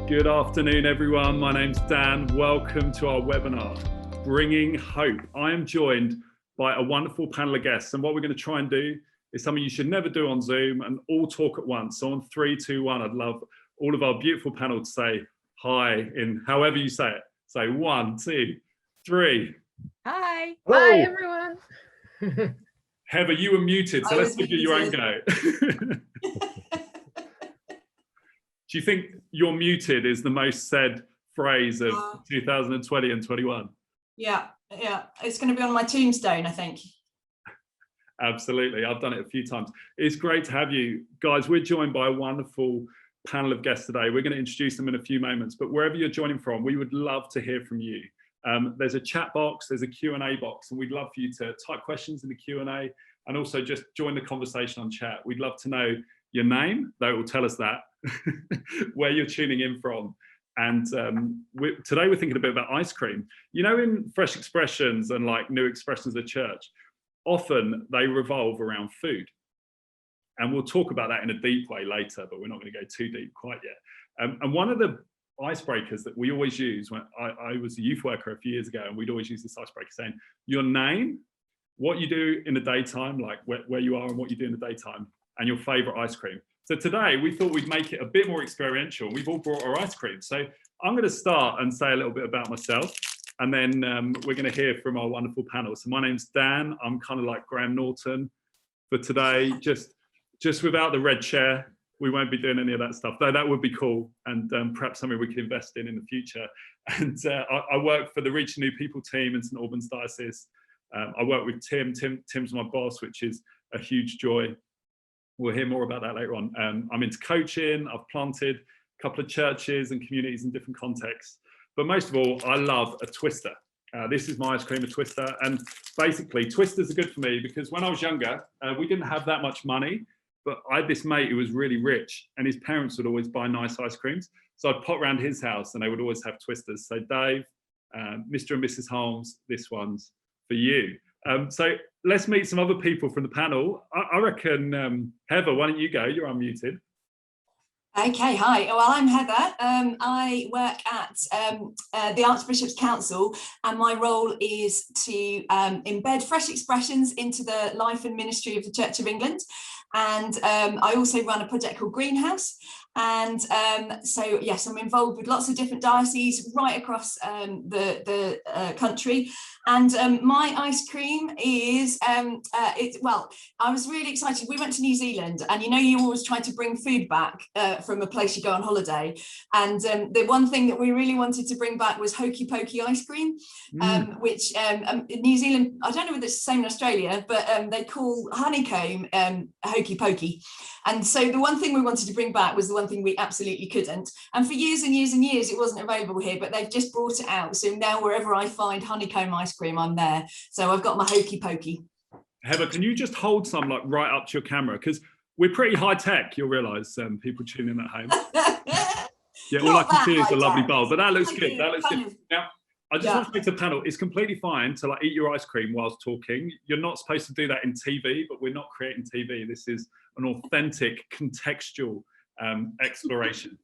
Good afternoon, everyone. My name's Dan. Welcome to our webinar, Bringing Hope. I am joined by a wonderful panel of guests, and what we're going to try and do is something you should never do on Zoom and all talk at once. So on 3, 2, 1, I'd love all of our beautiful panel to say hi in however you say it. So 1, 2, 3. Hi. Hello. Hi, everyone. Heather, you were muted, so let's give you your own go. Do you think "you're muted" is the most said phrase of 2020 and 21? Yeah, it's going to be on my tombstone, I think. Absolutely, I've done it a few times. It's great to have you guys. We're joined by a wonderful panel of guests today. We're going to introduce them in a few moments, but wherever you're joining from, we would love to hear from you. There's a chat box, there's a Q&A box, and we'd love for you to type questions in the Q&A and also just join the conversation on chat. We'd love to know your name, though it will tell us that, where you're tuning in from. And today we're thinking a bit about ice cream. You know, in Fresh Expressions and like New Expressions of Church, often they revolve around food. And we'll talk about that in a deep way later, but we're not going to go too deep quite yet. And one of the icebreakers that we always use, when I was a youth worker a few years ago, and we'd always use this icebreaker saying, your name, what you do in the daytime, like where you are and what you do in the daytime, and your favorite ice cream. So today we thought we'd make it a bit more experiential. We've all brought our ice cream. So I'm going to start and say a little bit about myself, and then we're going to hear from our wonderful panel. So my name's Dan. I'm kind of like Graham Norton for today, just without the red chair. We won't be doing any of that stuff, though that would be cool, and perhaps something we could invest in the future. And I work for the Reaching New People team in St Albans Diocese. I work with Tim. Tim's my boss, which is a huge joy. We'll hear more about that later on. I'm into coaching. I've planted a couple of churches and communities in different contexts. But most of all, I love a twister. This is my ice cream, a twister. And basically, twisters are good for me because when I was younger, we didn't have that much money. But I had this mate who was really rich, and his parents would always buy nice ice creams. So I'd pop around his house and they would always have twisters. So Dave, Mr. and Mrs. Holmes, this one's for you. So let's meet some other people from the panel. I reckon, Heather, why don't you go? You're unmuted. Okay, hi. Well, I'm Heather. I work at the Archbishop's Council, and my role is to embed Fresh Expressions into the life and ministry of the Church of England. And I also run a project called Greenhouse. And so, yes, I'm involved with lots of different dioceses right across the country. And my ice cream is, well, I was really excited. We went to New Zealand, and you know, you always try to bring food back from a place you go on holiday. And the one thing that we really wanted to bring back was Hokey Pokey ice cream, which in New Zealand, I don't know whether it's the same in Australia, but they call honeycomb Hokey Pokey. And so the one thing we wanted to bring back was the one thing we absolutely couldn't. And for years and years and years, it wasn't available here, but they've just brought it out. So now wherever I find honeycomb ice cream, I'm there. So I've got my Hokey Pokey. Heather, can you just hold some like right up to your camera? Because we're pretty high tech, you'll realise, people tuning in at home. Yeah, all I can see is a lovely bowl, but that looks good. That looks good. Now, I just want to say to the panel, it's completely fine to like eat your ice cream whilst talking. You're not supposed to do that in TV, but we're not creating TV. This is an authentic, contextual exploration.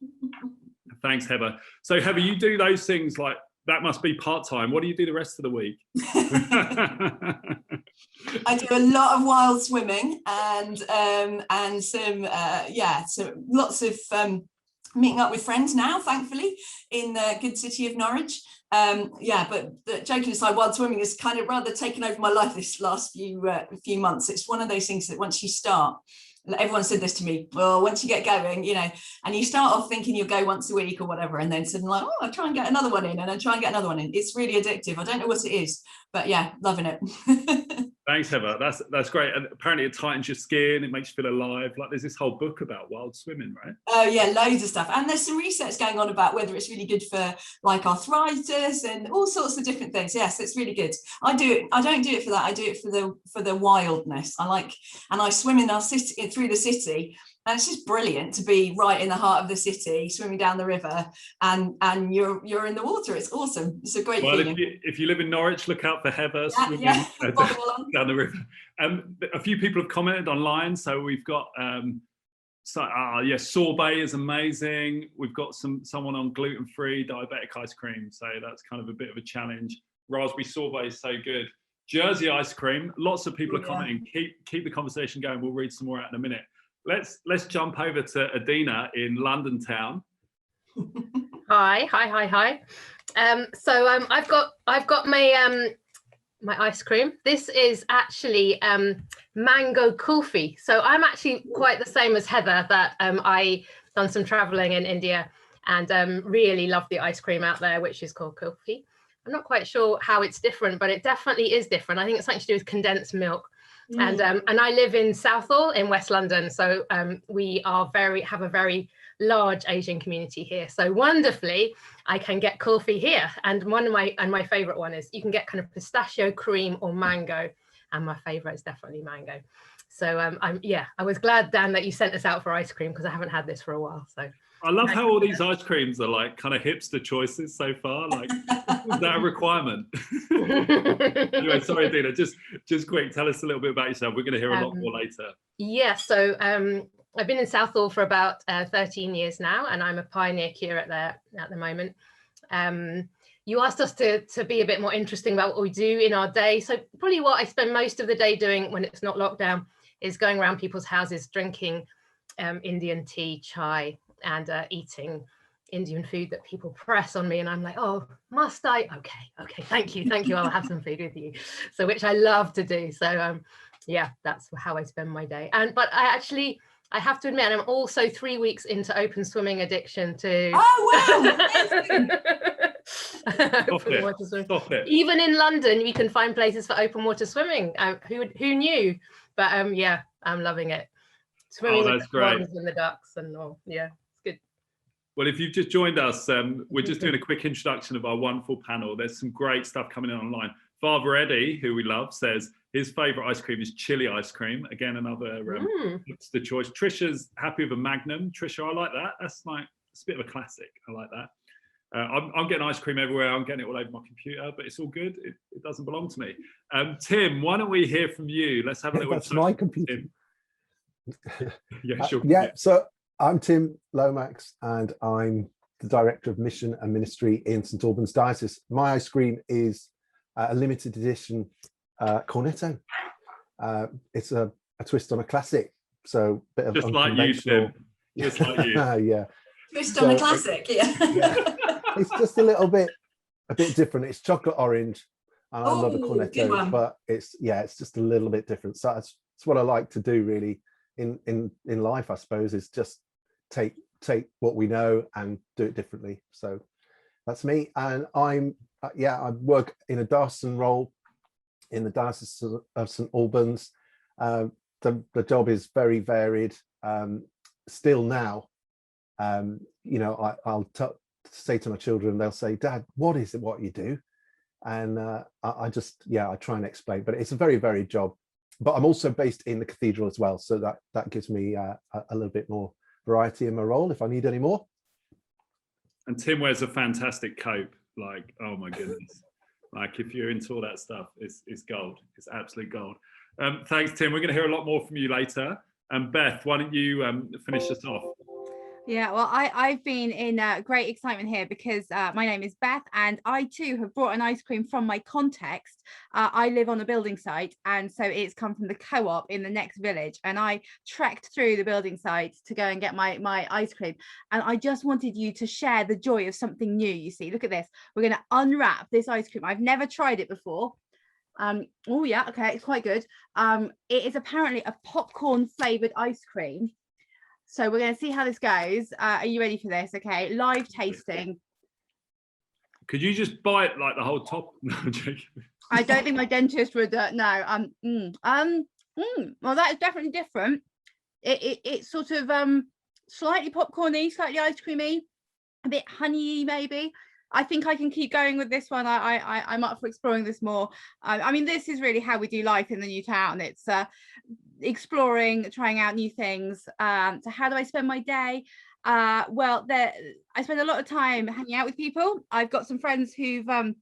Thanks, Heather. So Heather, you do those things like, that must be part-time. What do you do the rest of the week? I do a lot of wild swimming and some, so lots of meeting up with friends now, thankfully, in the good city of Norwich. But joking aside, wild swimming has kind of rather taken over my life this last few months. It's one of those things that once you start, everyone said this to me, well, once you get going, you know, and you start off thinking you'll go once a week or whatever, and then suddenly like, oh, I'll try and get another one in, and then try and get another one in. It's really addictive. I don't know what it is, but yeah, loving it. Thanks, Heather. That's great. And apparently it tightens your skin, it makes you feel alive. Like there's this whole book about wild swimming, right? Oh yeah, loads of stuff. And there's some research going on about whether it's really good for like arthritis and all sorts of different things. Yes, it's really good. I do it. I don't do it for that. I do it for the wildness. I swim in our city, through the city. And it's just brilliant to be right in the heart of the city, swimming down the river, and you're in the water. It's awesome. It's a great feeling. If you live in Norwich, look out for Heather swimming down the river. A few people have commented online, so we've got So yeah, sorbet is amazing. We've got someone on gluten-free diabetic ice cream, so that's kind of a bit of a challenge. Raspberry sorbet is so good. Jersey ice cream. Lots of people are commenting. Keep the conversation going. We'll read some more out in a minute. Let's jump over to Adina in London town. Hi. So I've got my my ice cream. This is actually mango kulfi. So I'm actually quite the same as Heather, that I done some traveling in India and really love the ice cream out there, which is called kulfi. I'm not quite sure how it's different, but it definitely is different. I think it's something to do with condensed milk. And I live in Southall in West London, so we have a very large Asian community here. So wonderfully, I can get kulfi here, and my favorite one is you can get kind of pistachio cream or mango, and my favorite is definitely mango. So I was glad, Dan, that you sent us out for ice cream because I haven't had this for a while. So I love how all these ice creams are like kind of hipster choices so far. Like, is that a requirement? Anyway, sorry, Adina, just quick, tell us a little bit about yourself. We're going to hear a lot more later. Yeah, so I've been in Southall for about 13 years now, and I'm a pioneer curate there at the moment. You asked us to be a bit more interesting about what we do in our day. So probably what I spend most of the day doing when it's not lockdown is going around people's houses, drinking Indian tea, chai, and eating Indian food that people press on me, and I'm like, oh, must I? Okay, thank you, I'll have some food with you. So which I love to do. So yeah, that's how I spend my day. But I have to admit, I'm also 3 weeks into open swimming addiction too. Oh wow! Stop it. Even in London, you can find places for open water swimming. Who knew? But yeah, I'm loving it. Swimming with the swans and the ducks and all. Yeah, it's good. Well, if you've just joined us, we're just doing a quick introduction of our wonderful panel. There's some great stuff coming in online. Father Eddie, who we love, says his favourite ice cream is chili ice cream. Again, another hipster choice. Trisha's happy with a Magnum. Trisha, I like that. It's a bit of a classic. I like that. I'm getting ice cream everywhere. I'm getting it all over my computer, but it's all good. It doesn't belong to me. Tim, why don't we hear from you? Let's have a little. That's my computer. Yeah, sure. So I'm Tim Lomax, and I'm the Director of Mission and Ministry in St Albans Diocese. My ice cream is a limited edition Cornetto. It's a twist on a classic, so a bit of just like you, Tim. Just like you. Yeah. Twist on a classic, yeah. It's just a bit different. It's chocolate orange, and I love a Cornetto, but it's just a little bit different. So that's what I like to do really in life, I suppose, is just take what we know and do it differently. So that's me, and I work in a diocesan role in the Diocese of St Albans. The job is very varied. Still now, I'll say to my children, they'll say, "Dad, what is it what you do?" And I try and explain, but it's a very varied job. But I'm also based in the cathedral as well, so that gives me a little bit more variety in my role if I need any more. And Tim wears a fantastic coat. Like, oh my goodness. Like, if you're into all that stuff, it's gold. It's absolute gold. Thanks, Tim. We're going to hear a lot more from you later. And Beth, why don't you finish us off? Yeah, well, I've been in great excitement here because my name is Beth, and I too have brought an ice cream from my context. I live on a building site, and so it's come from the co-op in the next village, and I trekked through the building site to go and get my ice cream. And I just wanted you to share the joy of something new. You see, look at this. We're going to unwrap this ice cream. I've never tried it before. Oh yeah, okay, it's quite good. It is apparently a popcorn flavored ice cream. So we're going to see how this goes. Are you ready for this? Okay, live tasting. Could you just bite like the whole top? No, I'm joking. I don't think my dentist would. No. Well, that is definitely different. It's sort of slightly popcorny, slightly ice creamy, a bit honey maybe. I think I can keep going with this one. I'm up for exploring this more. I mean, this is really how we do life in the new town. It's exploring, trying out new things. So how do I spend my day? Well, I spend a lot of time hanging out with people. I've got some friends who've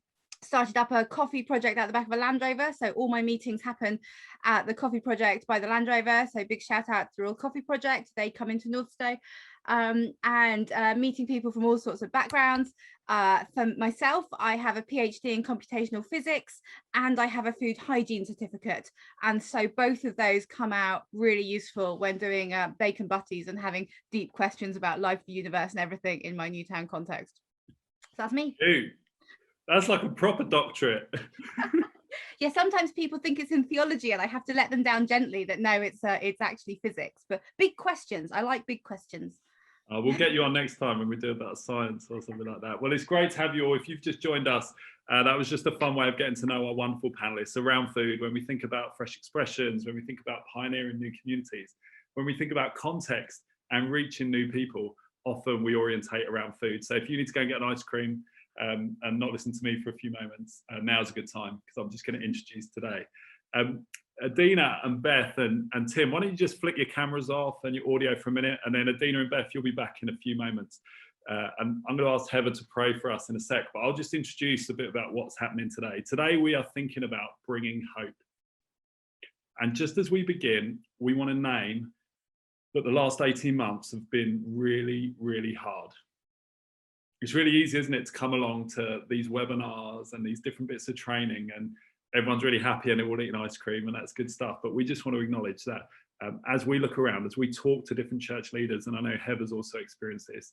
started up a coffee project at the back of a Land Rover. So all my meetings happen at the coffee project by the Land Rover. So big shout out to the Royal Coffee Project. They come into Northstowe, and meeting people from all sorts of backgrounds. For myself, I have a PhD in computational physics and I have a food hygiene certificate. And so both of those come out really useful when doing bacon butties and having deep questions about life, the universe and everything in my Newtown context. So that's me. Dude, that's like a proper doctorate. Yeah, sometimes people think it's in theology and I have to let them down gently that no, it's actually physics. But big questions, I like big questions. We'll get you on next time when we do about science or something like that. Well, it's great to have you all. If you've just joined us, that was just a fun way of getting to know our wonderful panelists around food. When we think about fresh expressions, when we think about pioneering new communities, when we think about context and reaching new people, often we orientate around food. So if you need to go and get an ice cream and not listen to me for a few moments, now's a good time, because I'm just going to introduce today. Adina and Beth and Tim, why don't you just flick your cameras off and your audio for a minute, and then Adina and Beth, you'll be back in a few moments. And I'm going to ask Heather to pray for us in a sec, but I'll just introduce a bit about what's happening today. Today we are thinking about bringing hope. And just as we begin, we want to name that the last 18 months have been really, really hard. It's really easy, isn't it, to come along to these webinars and these different bits of training, and everyone's really happy and they're all eating ice cream, and that's good stuff. But we just want to acknowledge that as we look around, as we talk to different church leaders, and I know Heather's also experienced this,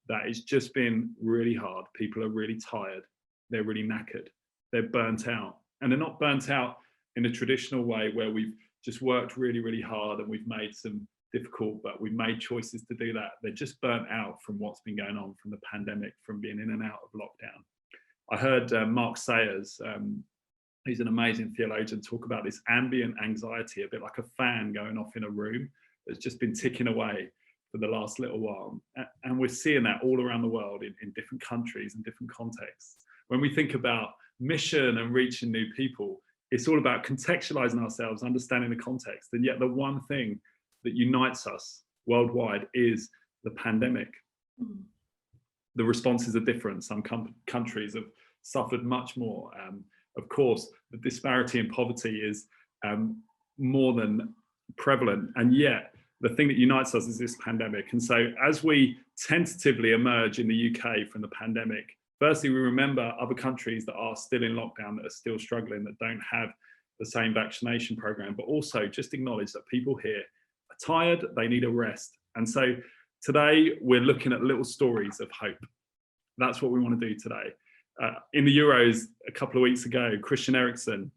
that it's just been really hard. People are really tired. They're really knackered. They're burnt out. And they're not burnt out in a traditional way where we've just worked really, really hard and we've made some difficult, but we've made choices to do that. They're just burnt out from what's been going on, from the pandemic, from being in and out of lockdown. I heard Mark Sayers, who's an amazing theologian, talk about this ambient anxiety, a bit like a fan going off in a room that's just been ticking away for the last little while. And we're seeing that all around the world in different countries and different contexts. When we think about mission and reaching new people, it's all about contextualizing ourselves, understanding the context. And yet the one thing that unites us worldwide is the pandemic. The responses are different. Some countries have suffered much more. Of course, the disparity in poverty is more than prevalent, and yet the thing that unites us is this pandemic. And so as we tentatively emerge in the UK from the pandemic, firstly, we remember other countries that are still in lockdown, that are still struggling, that don't have the same vaccination program, but also just acknowledge that people here are tired, they need a rest. And so today we're looking at little stories of hope. That's what we want to do today. In the Euros a couple of weeks ago, Christian Eriksen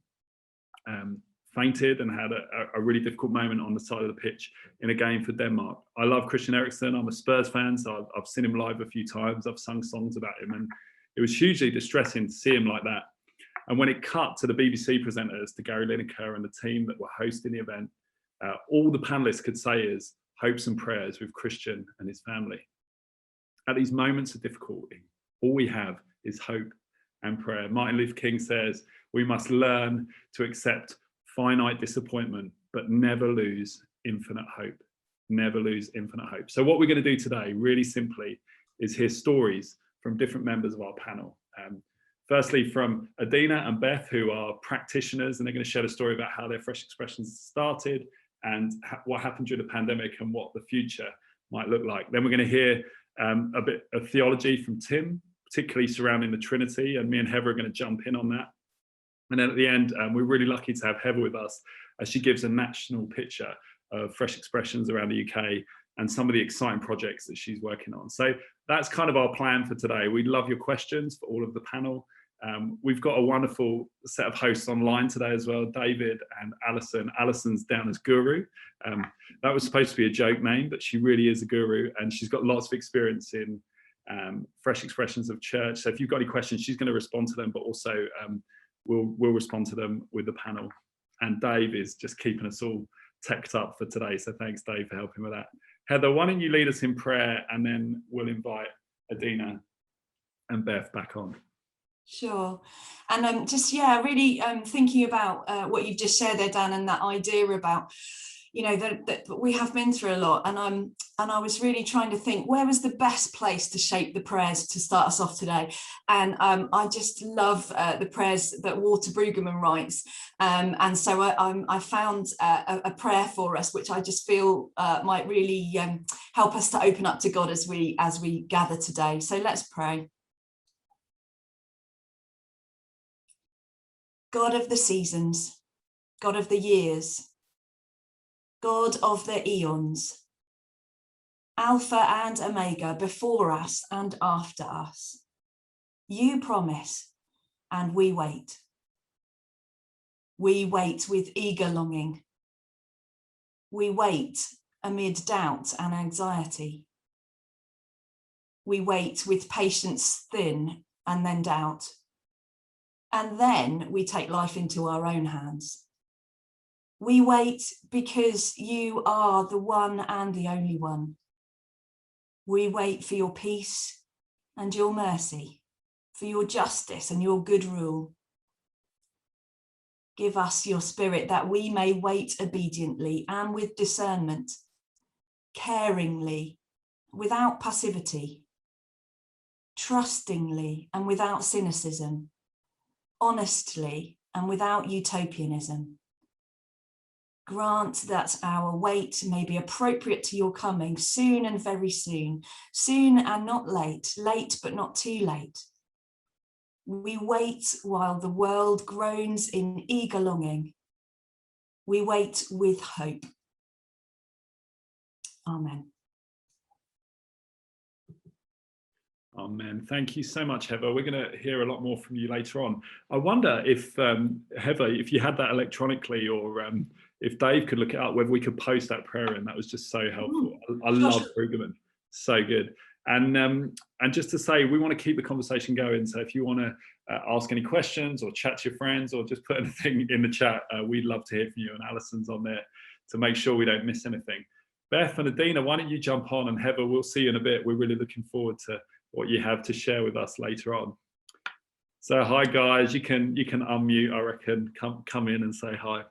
fainted and had a really difficult moment on the side of the pitch in a game for Denmark. I love Christian Eriksen. I'm a Spurs fan, so I've seen him live a few times. I've sung songs about him, and it was hugely distressing to see him like that. And when it cut to the BBC presenters, to Gary Lineker and the team that were hosting the event, all the panelists could say is hopes and prayers with Christian and his family. At these moments of difficulty, all we have is hope and prayer. Martin Luther King says we must learn to accept finite disappointment, but never lose infinite hope. Never lose infinite hope. So what we're going to do today, really simply, is hear stories from different members of our panel. Firstly, from Adina and Beth, who are practitioners, and they're going to share a story about how their Fresh Expressions started and what happened during the pandemic and what the future might look like. Then we're going to hear a bit of theology from Tim, particularly surrounding the Trinity, and me and Heather are going to jump in on that. And then at the end, we're really lucky to have Heather with us as she gives a national picture of Fresh Expressions around the UK and some of the exciting projects that she's working on. So that's kind of our plan for today. We'd love your questions for all of the panel. We've got a wonderful set of hosts online today as well, David and Alison. Alison's down as Guru. That was supposed to be a joke name, but she really is a guru, and she's got lots of experience in Fresh Expressions of church. So if you've got any questions, she's going to respond to them, but also we'll respond to them with the panel. And Dave is just keeping us all teched up for today. So thanks, Dave, for helping with that. Heather, why don't you lead us in prayer, and then we'll invite Adina and Beth back on. Sure. And really thinking about what you've just shared there, Dan, and that idea about, you know, that we have been through a lot, and I was really trying to think, where was the best place to shape the prayers to start us off today? And I just love the prayers that Walter Brueggemann writes, and so I found a prayer for us, which I just feel might really help us to open up to God as we gather today. So let's pray. God of the seasons, God of the years, God of the eons, Alpha and Omega, before us and after us. You promise, and we wait. We wait with eager longing. We wait amid doubt and anxiety. We wait with patience thin and then doubt. And then we take life into our own hands. We wait because you are the one and the only one. We wait for your peace and your mercy, for your justice and your good rule. Give us your spirit that we may wait obediently and with discernment, caringly, without passivity, trustingly and without cynicism, honestly and without utopianism. Grant that our wait may be appropriate to your coming, soon and very soon, soon and not late, late but not too late. We wait while the world groans in eager longing. We wait with hope. Amen. Amen. Thank you so much, Heather. We're going to hear a lot more from you later on. I wonder if, Heather, if you had that electronically, or if Dave could look it up, whether we could post that prayer in. That was just so helpful. I love Brueggemann. So good. And just to say, we want to keep the conversation going. So if you want to ask any questions or chat to your friends or just put anything in the chat, we'd love to hear from you. And Alison's on there to make sure we don't miss anything. Beth and Adina, why don't you jump on? And Heather, we'll see you in a bit. We're really looking forward to what you have to share with us later on. So hi guys, you can unmute, I reckon. Come in and say hi.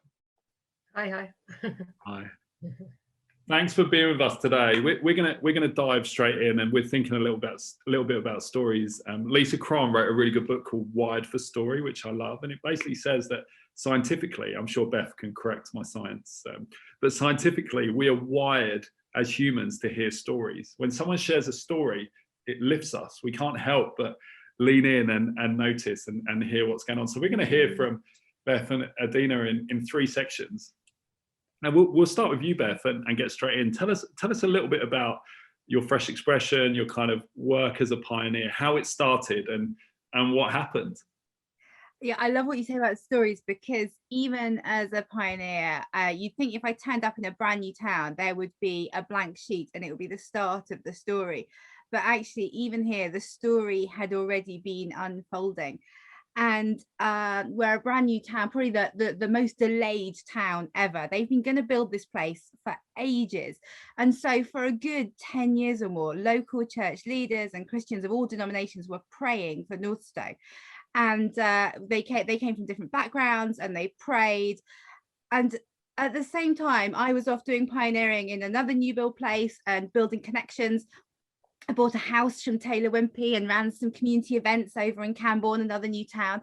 Hi. Hi. Thanks for being with us today. We're gonna dive straight in, and we're thinking a little bit about stories. Lisa Cron wrote a really good book called Wired for Story, which I love, and it basically says that scientifically, I'm sure Beth can correct my science, but scientifically we are wired as humans to hear stories. When someone shares a story, it lifts us. We can't help but lean in and notice and hear what's going on. So we're going to hear from Beth and Adina in 3 sections. Now we'll start with you, Beth, and get straight in. Tell us a little bit about your Fresh Expression, your kind of work as a pioneer, how it started and what happened. Yeah, I love what you say about stories, because even as a pioneer, you'd think if I turned up in a brand new town, there would be a blank sheet and it would be the start of the story. But actually, even here, the story had already been unfolding. And we're a brand new town, probably the most delayed town ever. They've been going to build this place for ages. And so for a good 10 years or more, local church leaders and Christians of all denominations were praying for Northstowe. And they came from different backgrounds and they prayed. And at the same time, I was off doing pioneering in another new build place and building connections. I bought a house from Taylor Wimpey and ran some community events over in Camborne, another new town,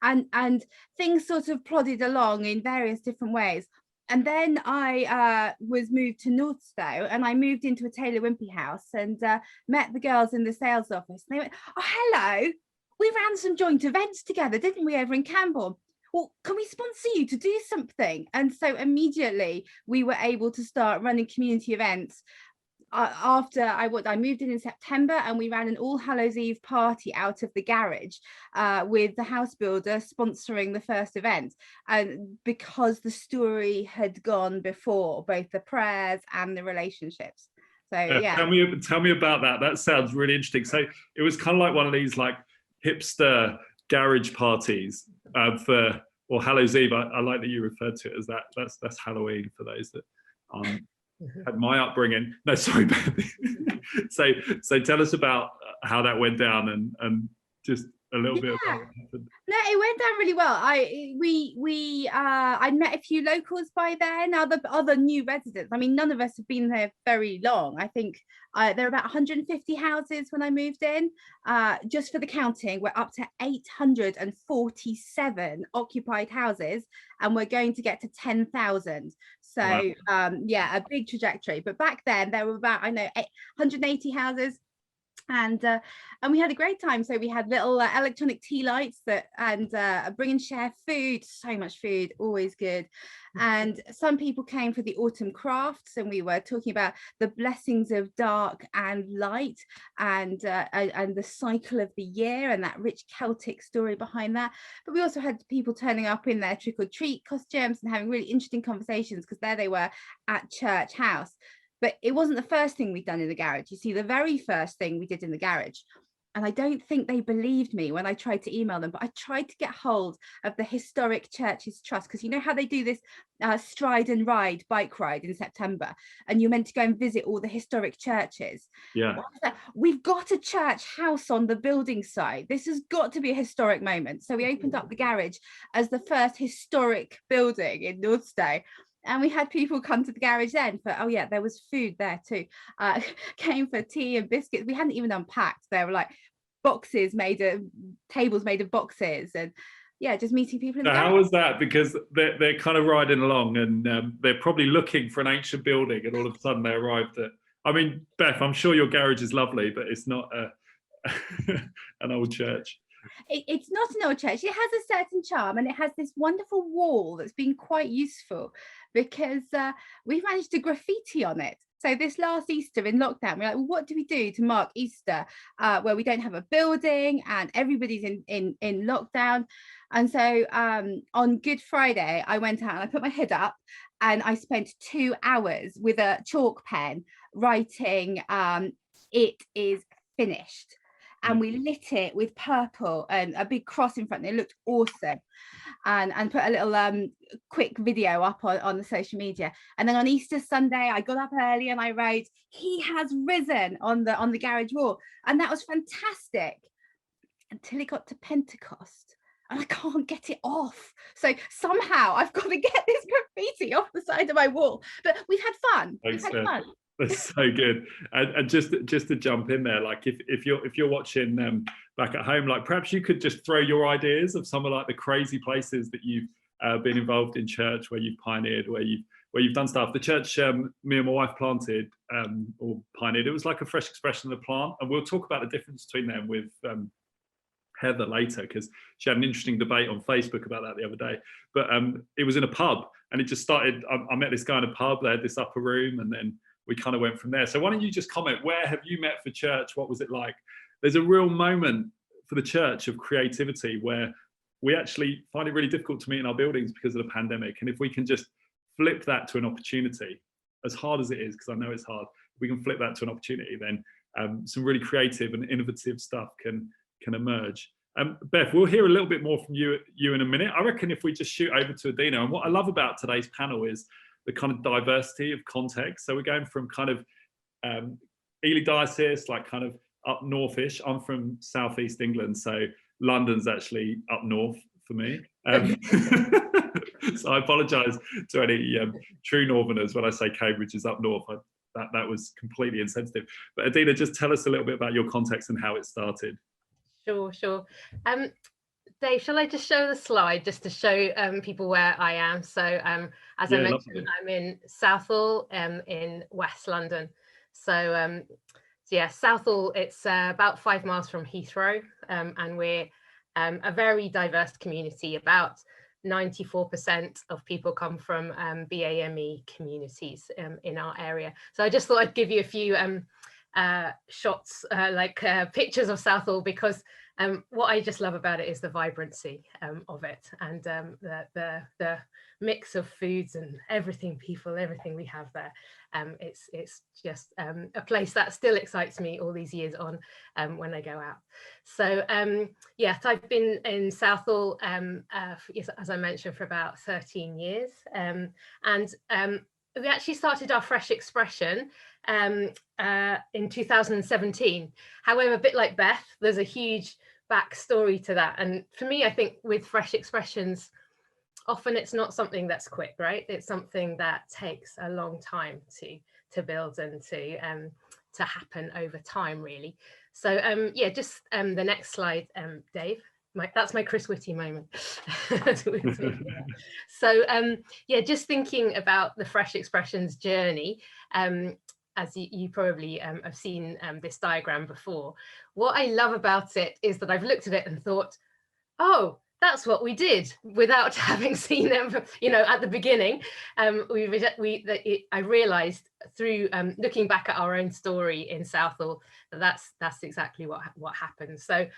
and things sort of plodded along in various different ways. And then I was moved to Northstowe, and I moved into a Taylor Wimpey house and met the girls in the sales office. And they went, "Oh, hello, we ran some joint events together, didn't we, over in Camborne? Well, can we sponsor you to do something?" And so immediately we were able to start running community events. After I moved in September, and we ran an All Hallows Eve party out of the garage with the house builder sponsoring the first event, and because the story had gone before, both the prayers and the relationships. So yeah, tell me about that. That sounds really interesting. So it was kind of like one of these like hipster garage parties for or Hallows Eve. I like that you referred to it as that. That's Halloween for those that had my upbringing. No, sorry, Beth. So tell us about how that went down and just a little bit Yeah. about what happened? No, it went down really well. I met a few locals by then, other new residents. I mean, none of us have been there very long. I think there are about 150 houses when I moved in. Just for the counting, we're up to 847 occupied houses, and we're going to get to 10,000. So Wow. yeah, a big trajectory. But back then there were about 180 houses. And we had a great time. So we had little electronic tea lights and bring and share food, so much food, always good. And some people came for the autumn crafts, and we were talking about the blessings of dark and light, and the cycle of the year, and that rich Celtic story behind that. But we also had people turning up in their trick or treat costumes and having really interesting conversations, because there they were at Church House. But it wasn't the first thing we'd done in the garage. You see, the very first thing we did in the garage, and I don't think they believed me when I tried to email them, but I tried to get hold of the Historic Churches Trust, because you know how they do this stride and ride bike ride in September, and you're meant to go and visit all the historic churches. Yeah. We've got a church house on the building site. This has got to be a historic moment. So we opened up the garage as the first historic building in Northstowe. And we had people come to the garage then for, oh yeah, there was food there too. Came for tea and biscuits. We hadn't even unpacked. There were like tables made of boxes, and yeah, just meeting people in the garage. How was that? Because they're kind of riding along, and they're probably looking for an ancient building, and all of a sudden they arrived at, I mean, Beth, I'm sure your garage is lovely, but it's not an old church. It's not an old church. It has a certain charm, and it has this wonderful wall that's been quite useful, because we've managed to graffiti on it. So this last Easter in lockdown, we're like, well, what do we do to mark Easter where we don't have a building and everybody's in lockdown? And so on Good Friday, I went out and I put my hood up, and I spent 2 hours with a chalk pen writing, "It is finished." And we lit it with purple and a big cross in front. It looked awesome. And put a little quick video up on the social media. And then on Easter Sunday, I got up early and I wrote, "He has risen" on the garage wall. And that was fantastic until it got to Pentecost. And I can't get it off. So somehow I've got to get this graffiti off the side of my wall. But we've had fun. We've had fun. That's so good. And just to jump in there, like if you're watching back at home, like perhaps you could just throw your ideas of some of like the crazy places that you've been involved in church, where you've pioneered, where you've done stuff. The church me and my wife planted or pioneered, it was like a fresh expression of the plant, and we'll talk about the difference between them with Heather later, because she had an interesting debate on Facebook about that the other day. But it was in a pub, and it just started. I met this guy in a pub. They had this upper room, and then we kind of went from there. So why don't you just comment, where have you met for church? What was it like? There's a real moment for the church of creativity where we actually find it really difficult to meet in our buildings because of the pandemic. And if we can just flip that to an opportunity, as hard as it is, because I know it's hard, if we can flip that to an opportunity, then some really creative and innovative stuff can emerge. Beth, we'll hear a little bit more from you in a minute. I reckon if we just shoot over to Adina, and what I love about today's panel is the kind of diversity of context. So we're going from kind of Ely Diocese, like kind of up northish. I'm from southeast England, so London's actually up north for me. So I apologise to any true northerners when I say Cambridge is up north. That was completely insensitive. But Adina, just tell us a little bit about your context and how it started. Sure. Dave, shall I just show the slide just to show people where I am? So as I mentioned, I'm in Southall in West London. So yeah, Southall, it's about 5 miles from Heathrow, and we're a very diverse community. About 94% of people come from BAME communities in our area. So I just thought I'd give you a few shots, pictures of Southall, because what I just love about it is the vibrancy of it, and the mix of foods and everything we have there. It's just a place that still excites me all these years on when I go out. So yes, I've been in Southall, as I mentioned, for about 13 years, and we actually started our Fresh Expression in 2017. However, a bit like Beth, there's a huge backstory to that. And for me, I think with Fresh Expressions, often it's not something that's quick, right? It's something that takes a long time to build and to happen over time, really. So yeah, just the next slide, Dave. That's my Chris Whitty moment. So yeah, just thinking about the Fresh Expressions journey, as you probably have seen this diagram before. What I love about it is that I've looked at it and thought, oh, that's what we did, without having seen them, at the beginning. I realized through looking back at our own story in Southall, that's exactly what happened. So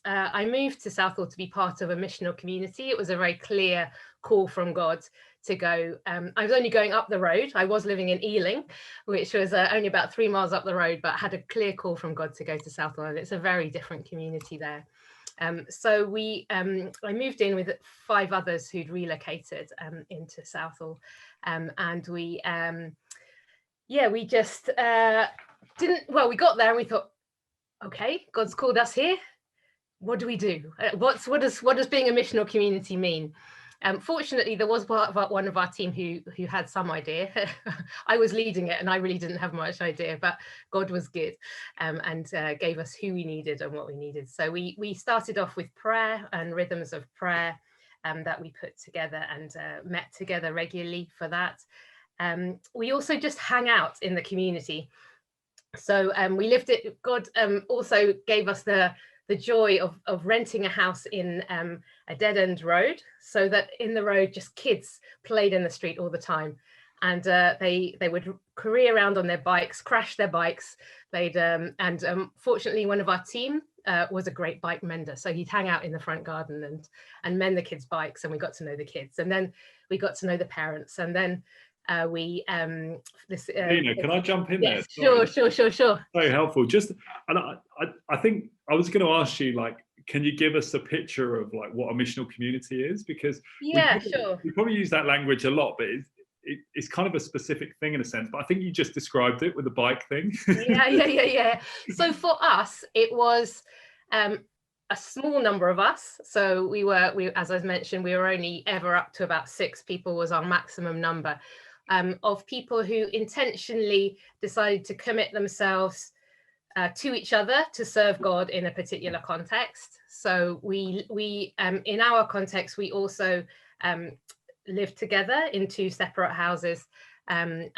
I moved to Southall to be part of a missional community. It was a very clear call from God to go. I was only going up the road. I was living in Ealing, which was only about 3 miles up the road, but had a clear call from God to go to Southall, and it's a very different community there. So I moved in with 5 others who'd relocated into Southall, and we just we got there and we thought, okay, God's called us here. What do we do? What does being a missional community mean? Fortunately, there was one of our team who had some idea. I was leading it and I really didn't have much idea, but God was good and gave us who we needed and what we needed. So we started off with prayer and rhythms of prayer that we put together and met together regularly for that. We also just hang out in the community. So we lived it. God also gave us the joy of renting a house in a dead-end road, so that in the road just kids played in the street all the time, and they would career around on their bikes, crash their bikes. Fortunately, one of our team was a great bike mender, so he'd hang out in the front garden and mend the kids' bikes, and we got to know the kids, and then we got to know the parents, and then Nina, can I jump in there? Sure. Very helpful. And I think I was going to ask you, can you give us a picture of what a missional community is? Because we probably use that language a lot, but it's kind of a specific thing in a sense. But I think you just described it with the bike thing. Yeah. So for us, it was a small number of us. So we as I mentioned, we were only ever up to about 6 people was our maximum number. Of people who intentionally decided to commit themselves to each other to serve God in a particular context. So we in our context, we also lived together in 2 separate houses, and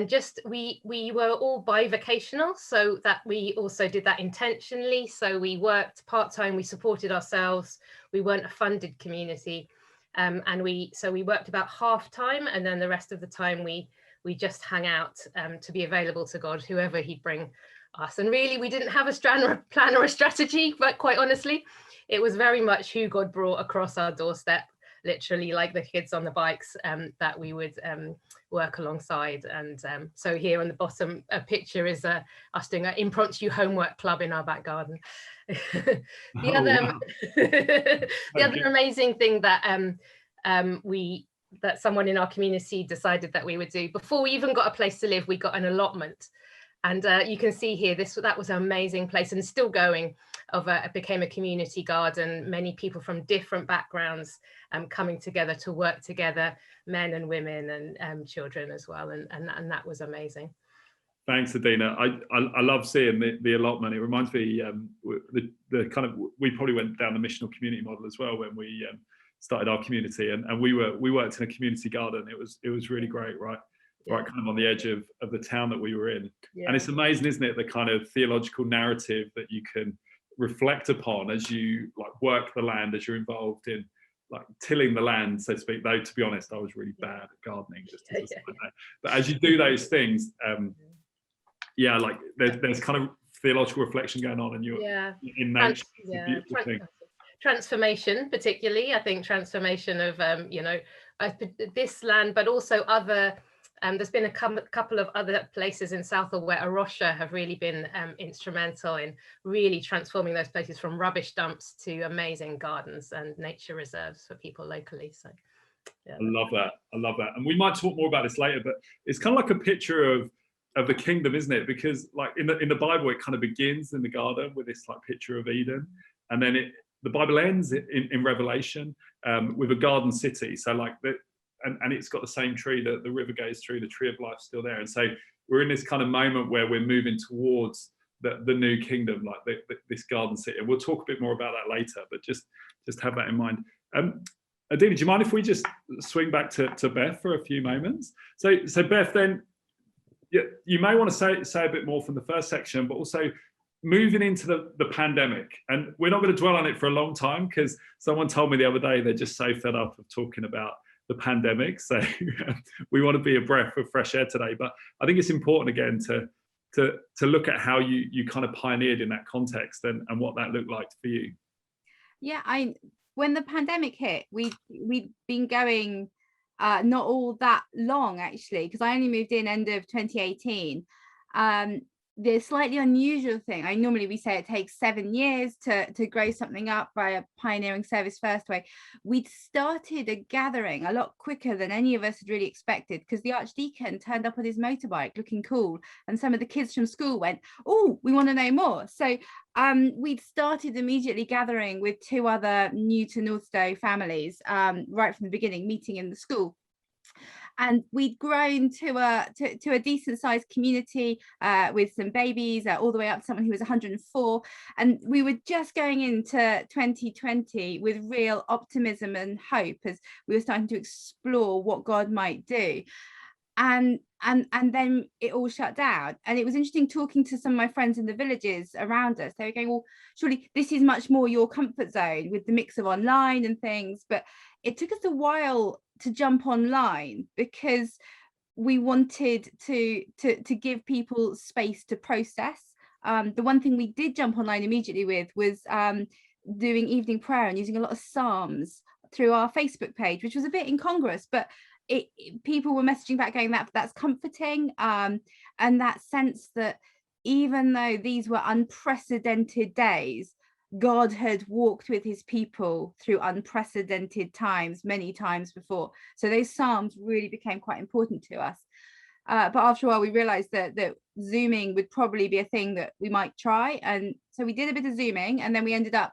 just we were all bivocational, so that we also did that intentionally. So we worked part-time, we supported ourselves, we weren't a funded community. And we worked about half time, and then the rest of the time we just hung out to be available to God, whoever he'd bring us. And really, we didn't have a plan or a strategy, but quite honestly, it was very much who God brought across our doorstep, literally like the kids on the bikes that we would work alongside. And so here on the bottom, a picture is us doing an impromptu homework club in our back garden. The other amazing thing that that someone in our community decided that we would do, before we even got a place to live, we got an allotment. And you can see here, that was an amazing place, and still going. It became a community garden, many people from different backgrounds coming together to work together, men and women and children as well, and that was amazing. Thanks, Adina. I love seeing the allotment. It reminds me the kind of, we probably went down the missional community model as well when we started our community, and we worked in a community garden. It was really great, right? Yeah. Right, kind of on the edge of the town that we were in. Yeah. And it's amazing, isn't it, the kind of theological narrative that you can reflect upon as you work the land, as you're involved in tilling the land, so to speak. Though, to be honest, I was really bad at gardening, but as you do those things, there's kind of theological reflection going on, and you're in nature. Transformation, particularly, I think transformation of this land, but also other. There's been a couple of other places in Southall where A Rocha have really been instrumental in really transforming those places from rubbish dumps to amazing gardens and nature reserves for people locally. So yeah. I love that. And we might talk more about this later, but it's kind of like a picture of the kingdom, isn't it? Because like in the Bible, it kind of begins in the garden with this like picture of Eden, and then the Bible ends in Revelation with a garden city. So like and it's got the same tree that the river goes through, the tree of life still there. And so we're in this kind of moment where we're moving towards the new kingdom, like this garden city. And we'll talk a bit more about that later, but just have that in mind. Adina, do you mind if we just swing back to Beth for a few moments? So Beth, then you may want to say a bit more from the first section, but also moving into the pandemic. And we're not going to dwell on it for a long time, because someone told me the other day they're just so fed up of talking about the pandemic. So we want to be a breath of fresh air today. But I think it's important again to look at how you kind of pioneered in that context and what that looked like for you. Yeah, when the pandemic hit, we'd been going not all that long actually, because I only moved in end of 2018. The slightly unusual thing, normally we say it takes 7 years to grow something up by a pioneering service first way. We'd started a gathering a lot quicker than any of us had really expected, because the Archdeacon turned up on his motorbike looking cool, and some of the kids from school went, oh, we want to know more. So we'd started immediately gathering with 2 other new to Northstowe families right from the beginning, meeting in the school. And we'd grown to a decent sized community with some babies all the way up to someone who was 104. And we were just going into 2020 with real optimism and hope as we were starting to explore what God might do. And then it all shut down. And it was interesting talking to some of my friends in the villages around us. They were going, well, surely this is much more your comfort zone with the mix of online and things. But it took us a while to jump online, because we wanted to give people space to process. The one thing we did jump online immediately with was doing evening prayer and using a lot of Psalms through our Facebook page, which was a bit incongruous, but people were messaging back going that's comforting, and that sense that even though these were unprecedented days, God had walked with his people through unprecedented times many times before. So those Psalms really became quite important to us. But after a while, we realized that Zooming would probably be a thing that we might try. And so we did a bit of Zooming, and then we ended up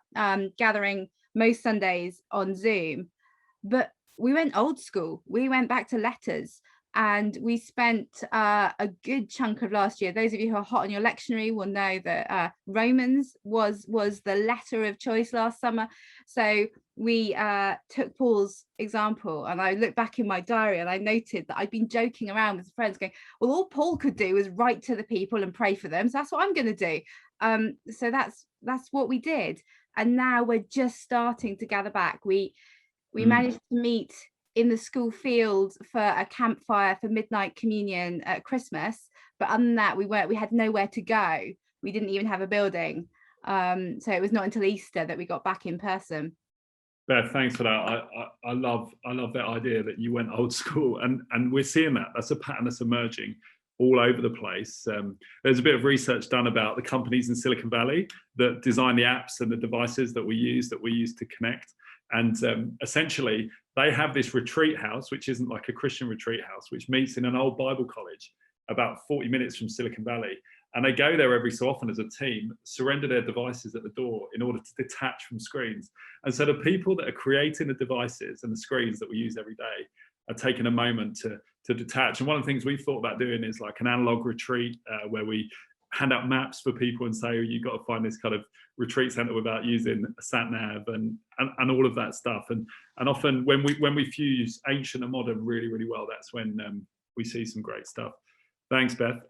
gathering most Sundays on Zoom. But we went old school. We went back to letters. And we spent a good chunk of last year. Those of you who are hot on your lectionary will know that Romans was the letter of choice last summer. So we took Paul's example, and I looked back in my diary and I noted that I'd been joking around with friends going, well, all Paul could do was write to the people and pray for them. So that's what I'm going to do. So that's what we did. And now we're just starting to gather back. We managed to meet in the school field for a campfire for midnight communion at Christmas, but other than that, we had nowhere to go. We didn't even have a building, so it was not until Easter that we got back in person. Beth, thanks for that. I love that idea that you went old school, and we're seeing that's a pattern that's emerging all over the place. There's a bit of research done about the companies in Silicon Valley that design the apps and the devices that we use to connect. And essentially, they have this retreat house, which isn't like a Christian retreat house, which meets in an old Bible college about 40 minutes from Silicon Valley. And they go there every so often as a team, surrender their devices at the door in order to detach from screens. And so the people that are creating the devices and the screens that we use every day are taking a moment to detach. And one of the things we've thought about doing is like an analog retreat where we hand out maps for people and say, oh, you've got to find this kind of retreat center without using a sat nav and all of that stuff. And often when we fuse ancient and modern really, really well, that's when we see some great stuff. Thanks, Beth.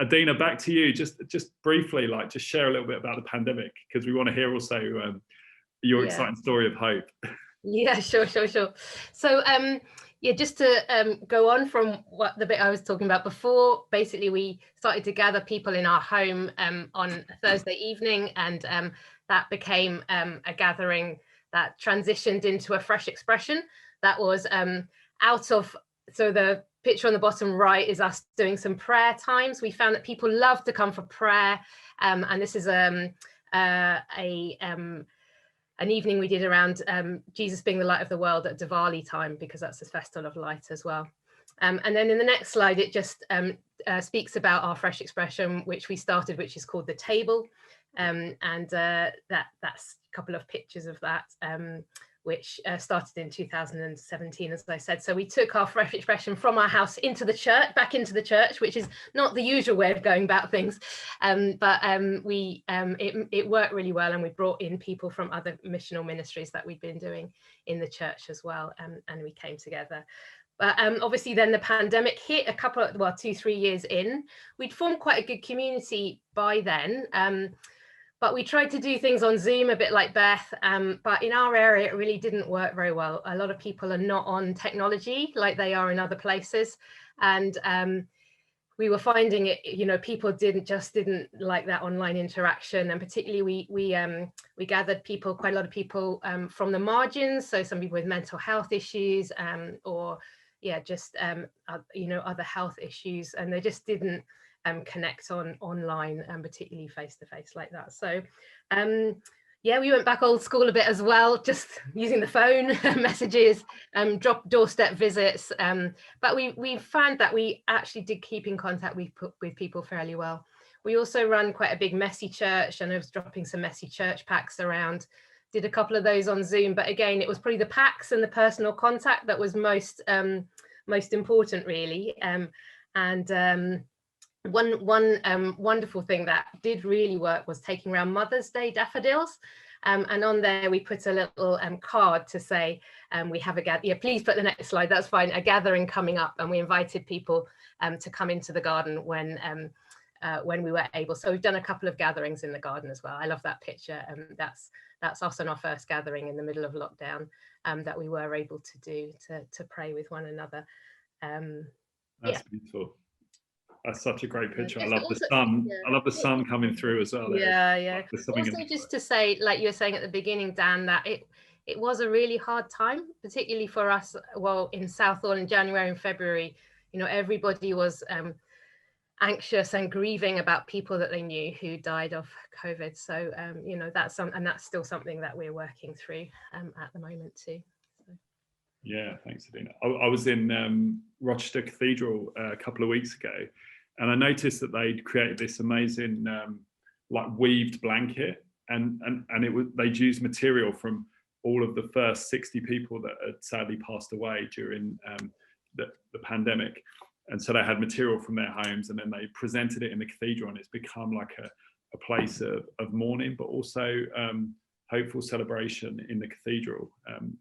Adina, back to you. Just briefly, like just share a little bit about the pandemic, because we want to hear also your exciting story of hope. Yeah, sure. So just to go on from the bit I was talking about before, basically we started to gather people in our home on Thursday evening, and that became a gathering that transitioned into a fresh expression that was so the picture on the bottom right is us doing some prayer times. We found that people love to come for prayer, and this is an evening we did around Jesus being the light of the world at Diwali time, because that's the festival of light as well. And then in the next slide, it just speaks about our Fresh Expression, which we started, which is called The Table. And that's a couple of pictures of that, which started in 2017, as I said. So we took our Fresh Expression from our house into the church, back into the church, which is not the usual way of going about things. But it worked really well, and we brought in people from other missional ministries that we'd been doing in the church as well, and we came together. But obviously then the pandemic hit 2-3 years in. We'd formed quite a good community by then. But we tried to do things on Zoom, a bit like Beth, but in our area, it really didn't work very well. A lot of people are not on technology like they are in other places. And we were finding it, people didn't like that online interaction. And particularly we gathered quite a lot of people from the margins. So some people with mental health issues or other health issues, and they just didn't connect online and particularly face to face like that. So we went back old school a bit as well, just using the phone messages, doorstep visits, but we found that we actually did keep in contact with people fairly well. We also run quite a big messy church, and I was dropping some messy church packs around, did a couple of those on Zoom, but again, it was probably the packs and the personal contact that was most important really. One wonderful thing that did really work was taking around Mother's Day daffodils, and on there we put a little card to say we have a please put the next slide, that's fine, a gathering coming up, and we invited people to come into the garden when we were able. So we've done a couple of gatherings in the garden as well. I love that picture, that's us on our first gathering in the middle of lockdown that we were able to do to pray with one another. That's beautiful. That's such a great picture. I love the sun. Yeah. I love the sun coming through as well. Yeah. Also, just to say, like you were saying at the beginning, Dan, that it was a really hard time, particularly for us. Well, in Southall in January and February, everybody was anxious and grieving about people that they knew who died of COVID. So, that's still something that we're working through at the moment too. Yeah, thanks, Adina. I was in Rochester Cathedral a couple of weeks ago, and I noticed that they'd created this amazing weaved blanket, and they'd used material from all of the first 60 people that had sadly passed away during the pandemic. And so they had material from their homes, and then they presented it in the cathedral, and it's become like a place of mourning, but also hopeful celebration in the cathedral.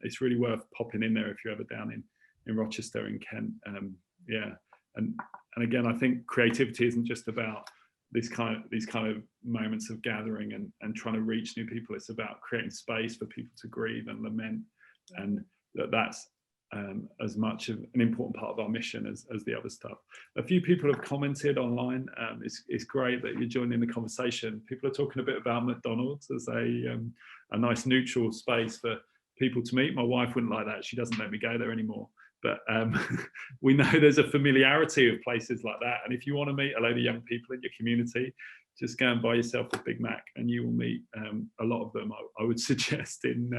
It's really worth popping in there if you're ever down in Rochester in Kent. And again, I think creativity isn't just about these kind of moments of gathering and trying to reach new people. It's about creating space for people to grieve and lament, and that's as much of an important part of our mission as the other stuff. A few people have commented online. It's great that you're joining the conversation. People are talking a bit about McDonald's as a nice neutral space for people to meet. My wife wouldn't like that. She doesn't let me go there anymore. But we know there's a familiarity of places like that. And if you want to meet a load of young people in your community, just go and buy yourself a Big Mac, and you will meet a lot of them. I would suggest in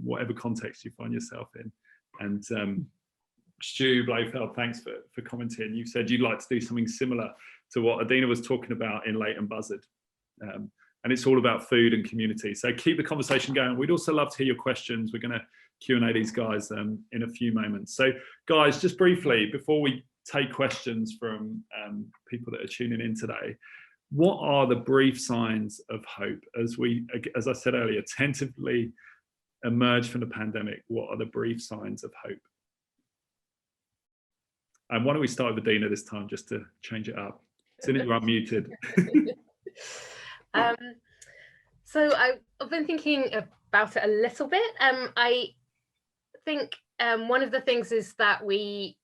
whatever context you find yourself in. And Stu Blofeld, thanks for commenting. You said you'd like to do something similar to what Adina was talking about in Leighton Buzzard. And it's all about food and community. So keep the conversation going. We'd also love to hear your questions. We're going to Q&A these guys in a few moments. So guys, just briefly, before we take questions from people that are tuning in today, what are the brief signs of hope as I said earlier, tentatively emerge from the pandemic? What are the brief signs of hope? And why don't we start with Adina this time, just to change it up? Soon as you're unmuted. So I've been thinking about it a little bit. I think one of the things is that we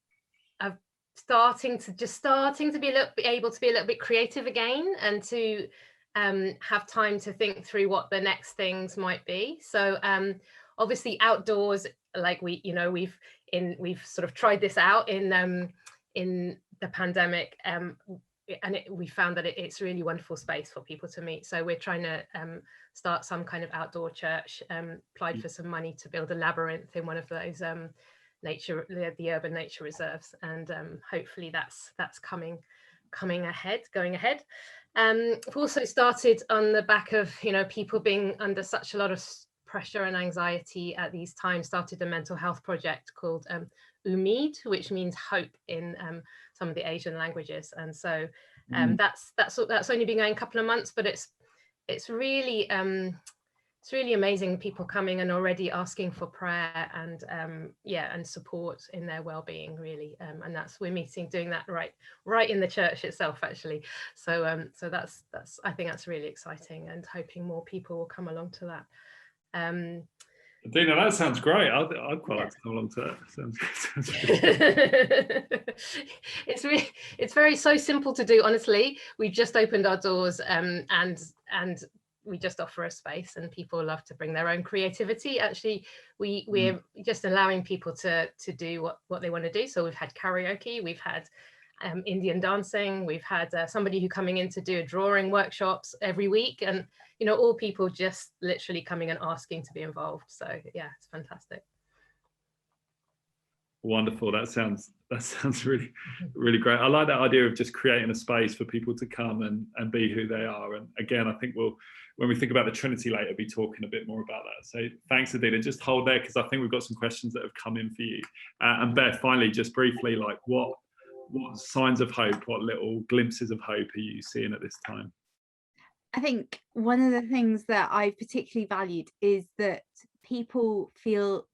are starting to be able to be a little bit creative again, and to have time to think through what the next things might be. So obviously outdoors, like we've sort of tried this out in the pandemic, and we found that it's really wonderful space for people to meet. So we're trying to start some kind of outdoor church, applied for some money to build a labyrinth in one of those nature, the urban nature reserves, and hopefully that's coming ahead, going ahead. We've also started on the back of, you know, people being under such a lot of pressure and anxiety at these times, started a mental health project called Umid, which means hope in some of the Asian languages. And so that's only been going a couple of months, but it's really amazing, people coming and already asking for prayer and and support in their well-being, really. And we're doing that right in the church itself, actually. So so that's I think that's really exciting, and hoping more people will come along to that. Dina, that sounds great. I'd quite like to come along to that. Sounds good. It's very so simple to do, honestly. We've just opened our doors, and we just offer a space, and people love to bring their own creativity. Actually, we're just allowing people to do what they want to do. So we've had karaoke, we've had Indian dancing, we've had somebody who coming in to do a drawing workshops every week, and you know, all people just literally coming and asking to be involved. So yeah, it's fantastic. Wonderful. That sounds really, really great. I like that idea of just creating a space for people to come and be who they are. And again, I think when we think about the Trinity later, be talking a bit more about that. So thanks, Adina. Just hold there, because I think we've got some questions that have come in for you. And Beth, finally, just briefly, like what signs of hope, what little glimpses of hope are you seeing at this time? I think one of the things that I particularly valued is that people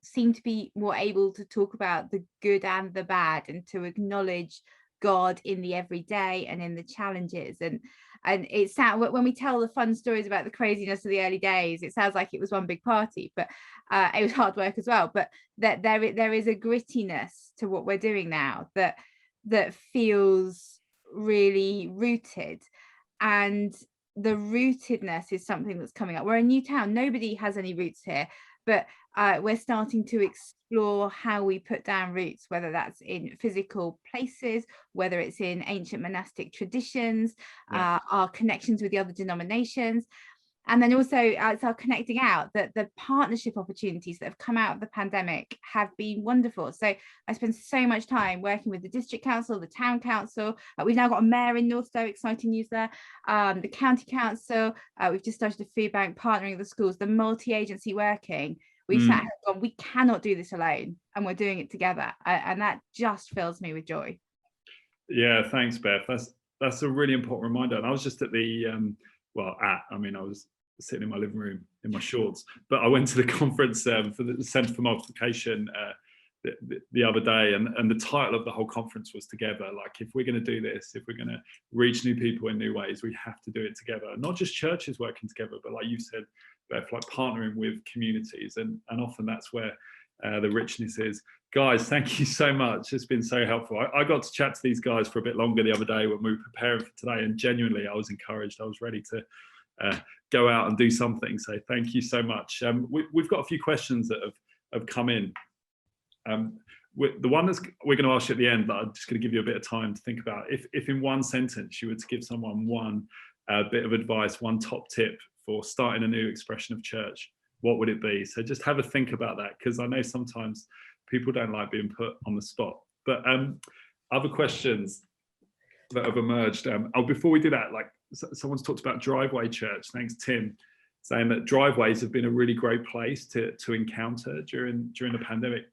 seem to be more able to talk about the good and the bad, and to acknowledge God in the everyday and in the challenges. And it sounds, when we tell the fun stories about the craziness of the early days, it sounds like it was one big party, but it was hard work as well. But that there is a grittiness to what we're doing now that feels really rooted, and the rootedness is something that's coming up. We're a new town, nobody has any roots here, but we're starting to explore how we put down roots, whether that's in physical places, whether it's in ancient monastic traditions, our connections with the other denominations. And then also it's our connecting out, that the partnership opportunities that have come out of the pandemic have been wonderful. So I spend so much time working with the district council, the town council. We've now got a mayor in Northstowe, exciting news there. The county council, we've just started a food bank, partnering with the schools, the multi-agency working. We've sat here and gone, we cannot do this alone, and we're doing it together. And that just fills me with joy. Yeah, thanks, Beth. That's a really important reminder. And I was just at the, I was sitting in my living room in my shorts, but I went to the conference for the Centre for Multiplication the other day, and the title of the whole conference was Together. Like, if we're going to do this, if we're going to reach new people in new ways, we have to do it together. Not just churches working together, but like you said, Beth, like partnering with communities, and often that's where the richness is. Guys, thank you so much. It's been so helpful. I got to chat to these guys for a bit longer the other day when we were preparing for today, and genuinely I was encouraged. I was ready to go out and do something. So thank you so much. We've got a few questions that have come in. The one that we're going to ask you at the end, but I'm just going to give you a bit of time to think about. If in one sentence you were to give someone one bit of advice, one top tip for starting a new expression of church, what would it be? So just have a think about that, because I know sometimes people don't like being put on the spot. But other questions that have emerged. Before we do that, like someone's talked about Driveway Church. Thanks, Tim, saying that driveways have been a really great place to encounter during the pandemic.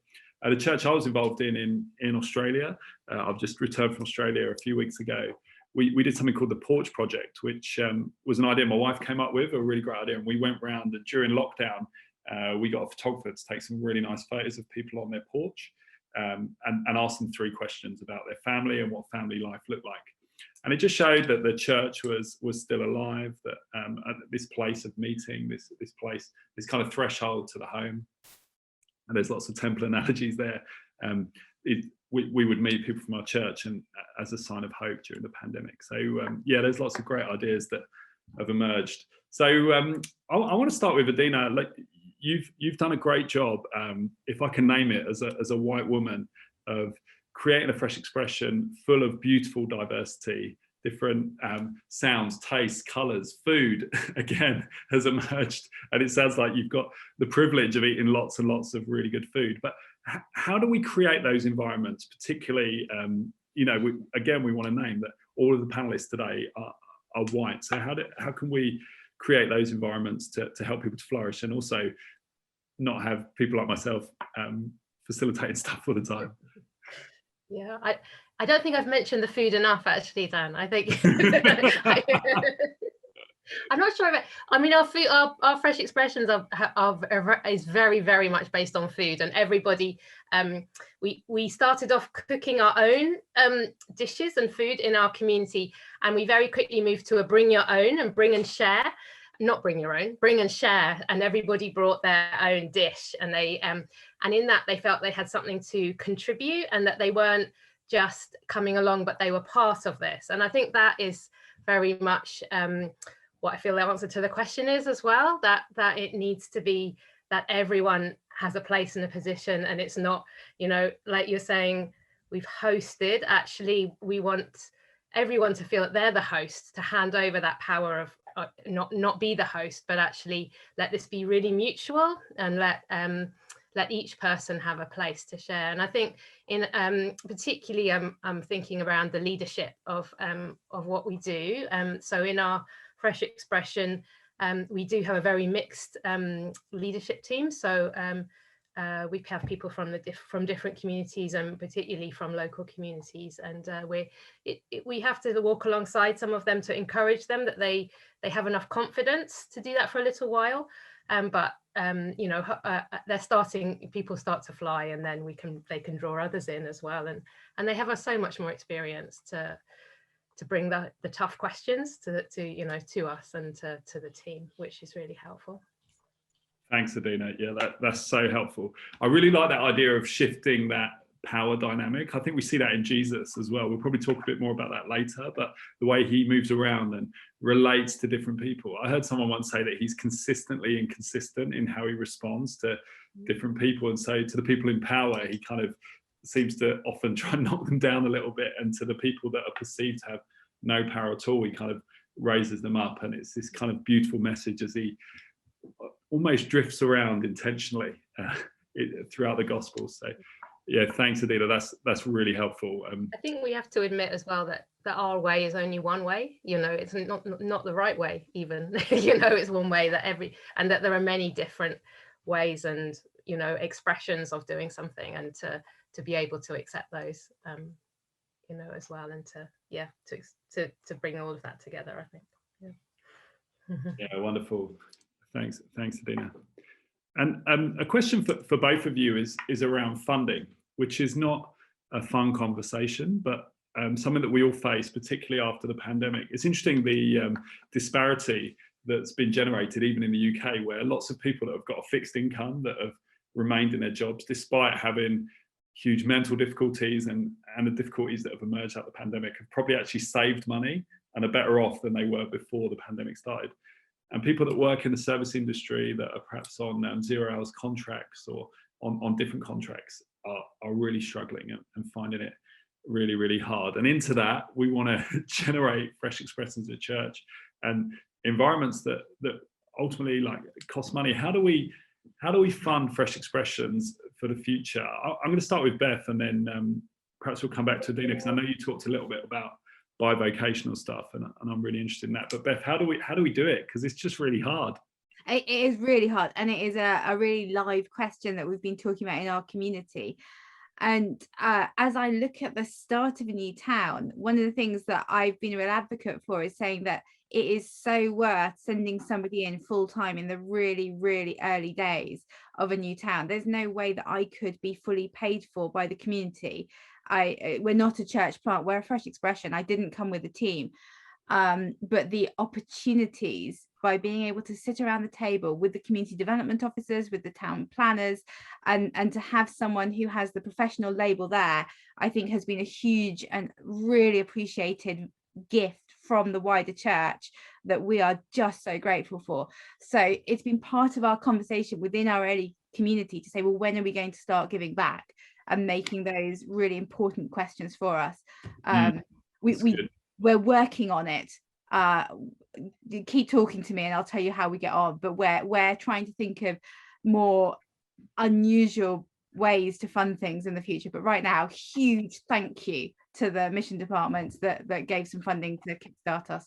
The church I was involved in Australia, I've just returned from Australia a few weeks ago. We did something called the Porch Project, which was an idea my wife came up with, a really great idea. And we went round, and during lockdown, we got a photographer to take some really nice photos of people on their porch, and ask them 3 questions about their family and what family life looked like. And it just showed that the church was still alive, that this place of meeting, this place, this kind of threshold to the home. And there's lots of temple analogies there. We would meet people from our church and as a sign of hope during the pandemic. So yeah, there's lots of great ideas that have emerged. So I want to start with Adina. Like, you've done a great job, if I can name it, as a white woman, of creating a fresh expression full of beautiful diversity, different sounds, tastes, colours. Food, again, has emerged, and it sounds like you've got the privilege of eating lots and lots of really good food. But how do we create those environments, particularly, you know, we want to name that all of the panelists today are white. So how can we create those environments to help people to flourish, and also not have people like myself facilitating stuff all the time? Yeah, I don't think I've mentioned the food enough, actually, Dan. I think I'm not sure. I mean, our food, our Fresh Expressions is very, very much based on food, and everybody. We started off cooking our own dishes and food in our community, and we very quickly moved to a bring your own and bring and share. Not bring your own, bring and share, and everybody brought their own dish, and they and in that they felt they had something to contribute, and that they weren't just coming along, but they were part of this. And I think that is very much what I feel the answer to the question is as well, that it needs to be that everyone has a place and a position, and it's not, you know, like you're saying, we've hosted, actually we want everyone to feel that they're the host, to hand over that power of not be the host, but actually let this be really mutual, and let each person have a place to share. And I think in particularly I'm thinking around the leadership of what we do. So in our Fresh Expression, we do have a very mixed leadership team. So we have people from different communities, and particularly from local communities, and we have to walk alongside some of them to encourage them that they have enough confidence to do that for a little while. But you know, people start to fly, and then they can draw others in as well, and they have so much more experience to bring the tough questions to you know, to us and to the team, which is really helpful. Thanks, Adina. Yeah, that's so helpful. I really like that idea of shifting that power dynamic. I think we see that in Jesus as well. We'll probably talk a bit more about that later, but the way he moves around and relates to different people. I heard someone once say that he's consistently inconsistent in how he responds to different people. And so to the people in power, he kind of seems to often try and knock them down a little bit. And to the people that are perceived to have no power at all, he kind of raises them up. And it's this kind of beautiful message as he almost drifts around intentionally throughout the gospel. So yeah, thanks, Adina. That's really helpful. I think we have to admit as well that our way is only one way. You know, it's not the right way even. You know, it's one way and that there are many different ways and, you know, expressions of doing something, and to be able to accept those, you know, as well, and to bring all of that together, I think. Yeah. Yeah, wonderful. Thanks, Adina. And a question for both of you is around funding, which is not a fun conversation, but something that we all face, particularly after the pandemic. It's interesting, the disparity that's been generated even in the UK, where lots of people that have got a fixed income that have remained in their jobs despite having huge mental difficulties and the difficulties that have emerged out of the pandemic, have probably actually saved money and are better off than they were before the pandemic started. And people that work in the service industry that are perhaps on 0 hours contracts or on different contracts are really struggling and finding it really, really hard. And into that, we want to generate Fresh Expressions at church and environments that ultimately like cost money. How do we fund Fresh Expressions for the future? I'm going to start with Beth, and then perhaps we'll come back to Adina, because I know you talked a little bit about bivocational stuff, and I'm really interested in that. But Beth, how do we do it? Because it's just really hard. It is really hard, and it is a really live question that we've been talking about in our community. And as I look at the start of a new town, one of the things that I've been a real advocate for is saying that it is so worth sending somebody in full time in the really, really early days of a new town. There's no way that I could be fully paid for by the community. We're not a church plant, we're a Fresh Expression. I didn't come with a team, but the opportunities by being able to sit around the table with the community development officers, with the town planners, and to have someone who has the professional label there, I think has been a huge and really appreciated gift from the wider church that we are just so grateful for. So it's been part of our conversation within our early community to say, well, when are we going to start giving back and making those really important questions for us? We're working on it. Keep talking to me and I'll tell you how we get on, but we're trying to think of more unusual ways to fund things in the future. But right now, huge thank you to the mission departments that gave some funding to kickstart us.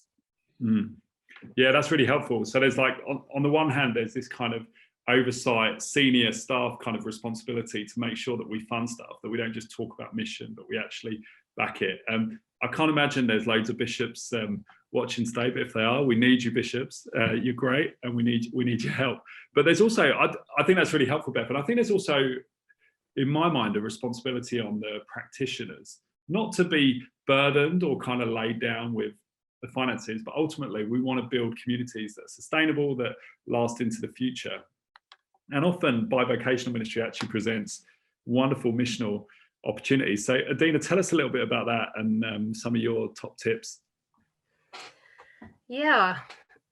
Yeah, that's really helpful. So there's like, on the one hand, there's this kind of oversight, senior staff kind of responsibility to make sure that we fund stuff, that we don't just talk about mission, but we actually back it. I can't imagine there's loads of bishops watching today, but if they are, we need you, bishops. You're great, and we need your help. But there's also, I think that's really helpful, Beth, and I think there's also, in my mind, a responsibility on the practitioners, not to be burdened or kind of laid down with the finances, but ultimately we want to build communities that are sustainable, that last into the future. And often bivocational ministry actually presents wonderful missional opportunities. So Adina, tell us a little bit about that and some of your top tips. Yeah,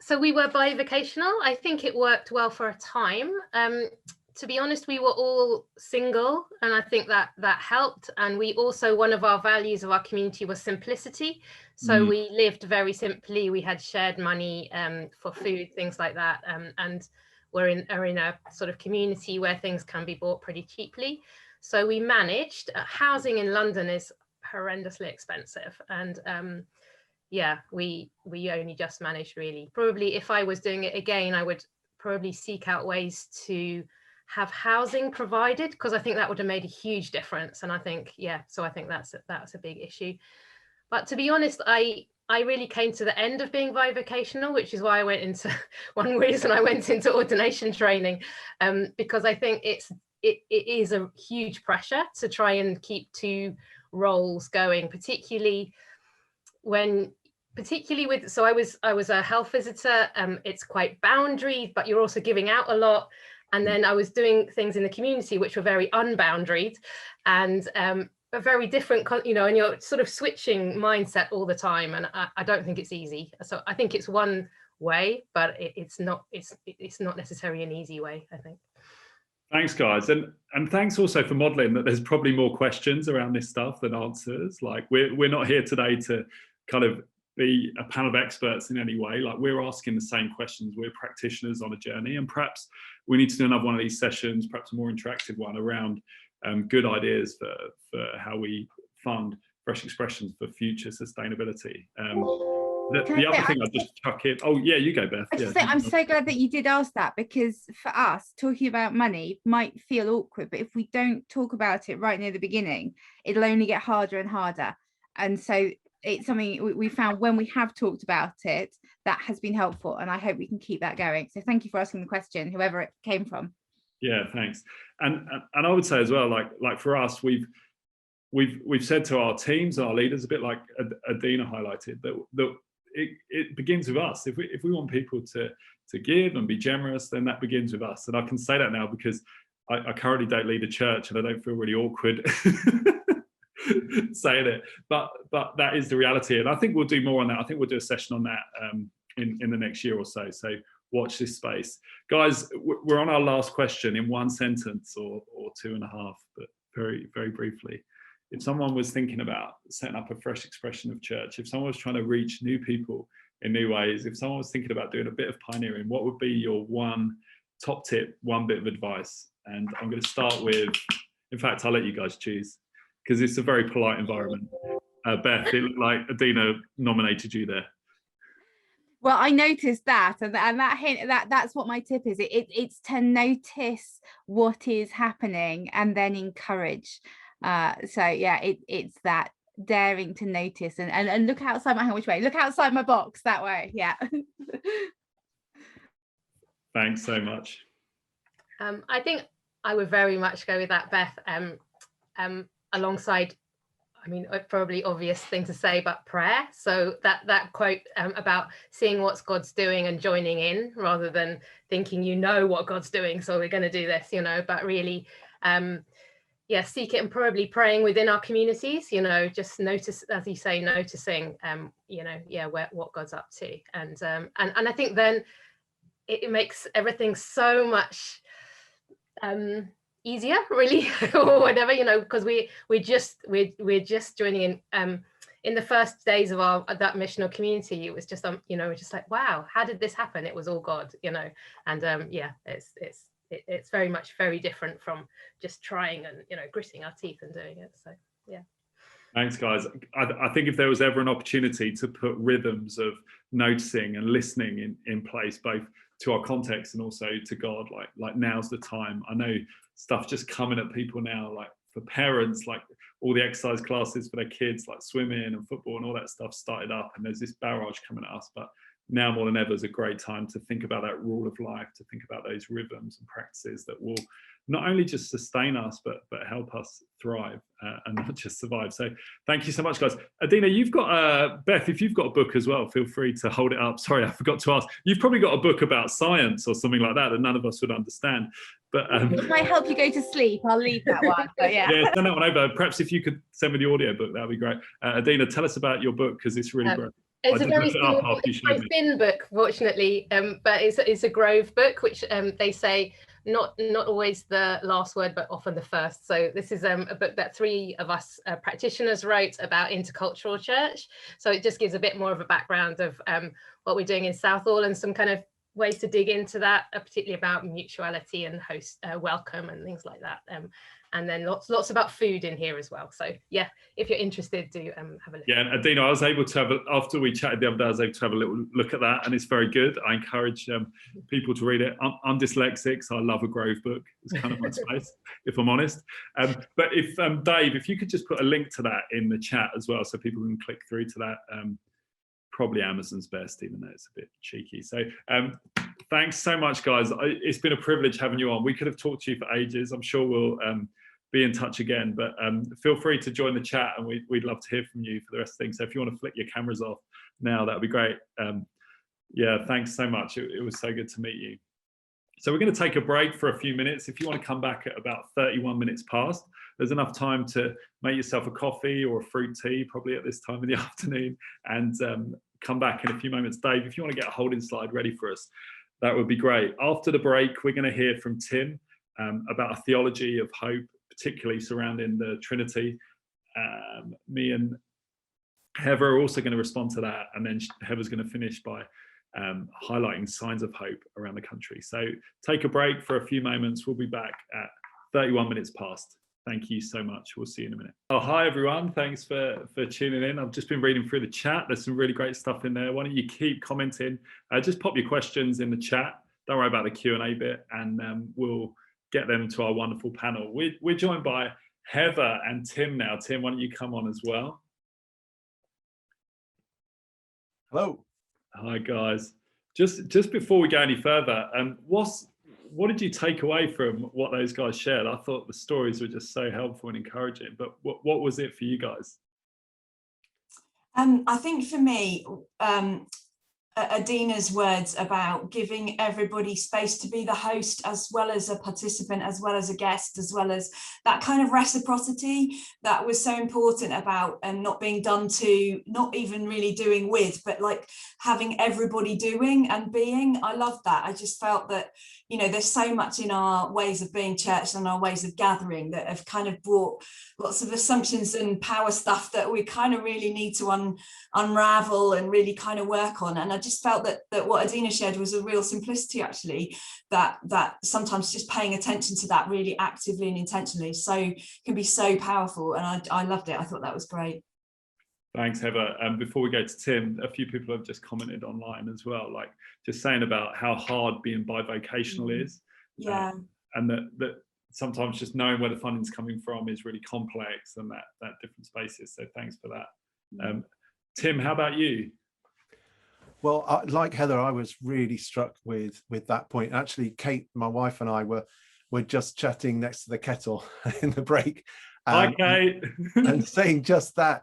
so we were bivocational. I think it worked well for a time. To be honest, we were all single, and I think that helped. And we also, one of our values of our community was simplicity. So we lived very simply. We had shared money for food, things like that. And are in a sort of community where things can be bought pretty cheaply. So we managed. Housing in London is horrendously expensive. And yeah, we only just managed, really. Probably if I was doing it again, I would probably seek out ways to have housing provided, because I think that would have made a huge difference. And I think, yeah, so I think that's a big issue. But to be honest, I really came to the end of being bivocational, which is why I went into one reason I went into ordination training, because I think it is a huge pressure to try and keep two roles going, particularly with, so I was a health visitor. It's quite boundaried, but you're also giving out a lot. And then I was doing things in the community which were very unboundaried and a very different, and you're sort of switching mindset all the time. And I don't think it's easy. So I think it's one way, but it's not necessarily an easy way, I think. Thanks, guys. And thanks also for modeling that there's probably more questions around this stuff than answers. Like we're not here today to kind of be a panel of experts in any way. Like we're asking the same questions. We're practitioners on a journey, and perhaps we need to do another one of these sessions, perhaps a more interactive one around good ideas for how we fund Fresh Expressions for future sustainability. The other thing I'll just chuck in. Oh yeah, you go, Beth. Yeah. I'm so glad that you did ask that, because for us, talking about money might feel awkward, but if we don't talk about it right near the beginning, it'll only get harder and harder. And so it's something we found when we have talked about it, that has been helpful, and I hope we can keep that going. So thank you for asking the question, whoever it came from. Yeah, thanks. And I would say as well, like for us, we've said to our teams, our leaders, a bit like Adina highlighted, that it begins with us. If we want people to give and be generous, then that begins with us. And I can say that now because I currently don't lead a church, and I don't feel really awkward saying it, but that is the reality. And I think we'll do more on that. I think we'll do a session on that in the next year or so. So watch this space, guys. We're on our last question in one sentence or two and a half, but very, very briefly. If someone was thinking about setting up a fresh expression of church, if someone was trying to reach new people in new ways, if someone was thinking about doing a bit of pioneering, what would be your one top tip, one bit of advice? And I'm going to start with, in fact, I'll let you guys choose, because it's a very polite environment. Beth, it looked like Adina nominated you there. Well, I noticed that, and that hint, that's what my tip is. It's to notice what is happening and then encourage. So yeah, it's that daring to notice and look outside my which way? Look outside my box that way. Yeah. Thanks so much. I think I would very much go with that, Beth. Alongside, I mean, probably obvious thing to say, but prayer. So that quote about seeing what God's doing and joining in, rather than thinking what God's doing, so we're going to do this, but really, seek it, and probably praying within our communities. Just notice, as you say, noticing, what God's up to, and I think then it makes everything so much easier, really, or whatever, because we're just joining in the first days of that missional community. It was just we're just like, wow, how did this happen? It was all God, and it's very much very different from just trying and, you know, gritting our teeth and doing it. So yeah. Thanks, guys. I think if there was ever an opportunity to put rhythms of noticing and listening in place, both to our context and also to God, like now's the time. I know stuff just coming at people now, like for parents, like all the exercise classes for their kids, like swimming and football and all that stuff started up, and there's this barrage coming at us. But now more than ever is a great time to think about that rule of life, to think about those rhythms and practices that will not only just sustain us, but help us thrive and not just survive. So thank you so much, guys. Adina, you've got, Beth, if you've got a book as well, feel free to hold it up. Sorry, I forgot to ask. You've probably got a book about science or something like that none of us would understand. But it might help you go to sleep. I'll leave that one. But yeah. Yeah, send that one over. Perhaps if you could send me the audio book, that'd be great. Adina, tell us about your book, because it's really great. It's a very thin book, fortunately, but it's a Grove book, which they say not always the last word, but often the first. So this is a book that 3 of us practitioners wrote about intercultural church. So it just gives a bit more of a background of what we're doing in Southall and some kind of ways to dig into that, particularly about mutuality and host welcome and things like that. And then lots about food in here as well. So yeah, if you're interested, do have a look. Yeah, and Adina, I was able to have, after we chatted the other day, I was able to have a little look at that, and it's very good. I encourage people to read it. I'm dyslexic, so I love a Grove book. It's kind of my space, if I'm honest. But if Dave, if you could just put a link to that in the chat as well, so people can click through to that. Probably Amazon's best, even though it's a bit cheeky. So thanks so much, guys. It's been a privilege having you on. We could have talked to you for ages. I'm sure we'll be in touch again, but feel free to join the chat, and we'd love to hear from you for the rest of things. So if you want to flick your cameras off now, that would be great. Yeah, thanks so much. It was so good to meet you. So we're going to take a break for a few minutes. If you want to come back at about 31 minutes past, there's enough time to make yourself a coffee or a fruit tea, probably at this time of the afternoon, and come back in a few moments. Dave, if you want to get a holding slide ready for us, that would be great. After the break, we're going to hear from Tim about a theology of hope, particularly surrounding the Trinity. Me and Heather are also going to respond to that, and then Heather's going to finish by highlighting signs of hope around the country. So take a break for a few moments. We'll be back at 31 minutes past. Thank you so much. We'll see you in a minute. Oh, hi everyone. Thanks for tuning in. I've just been reading through the chat. There's some really great stuff in there. Why don't you keep commenting? Just pop your questions in the chat. Don't worry about the Q&A bit, and we'll get them to our wonderful panel. We're joined by Heather and Tim now. Tim, why don't you come on as well? Hello. Hi guys. Just before we go any further, what did you take away from what those guys shared? I thought the stories were just so helpful and encouraging, but what was it for you guys? I think for me, Adina's words about giving everybody space to be the host as well as a participant, as well as a guest, as well as that kind of reciprocity that was so important about, and not being done to, not even really doing with, but like having everybody doing and being. I love that. I just felt that, you know, there's so much in our ways of being church and our ways of gathering that have kind of brought lots of assumptions and power stuff that we kind of really need to unravel and really kind of work on. And I just felt that what Adina shared was a real simplicity, actually, that sometimes just paying attention to that really actively and intentionally can be so powerful. And I loved it. I thought that was great. Thanks, Heather. Before we go to Tim, a few people have just commented online as well, like just saying about how hard being bivocational is. Yeah. And that sometimes just knowing where the funding's coming from is really complex, and that different spaces. So thanks for that. Tim, how about you? Well, like Heather, I was really struck with that point. Actually, Kate, my wife, and I were just chatting next to the kettle in the break. Hi, Kate. And saying just that.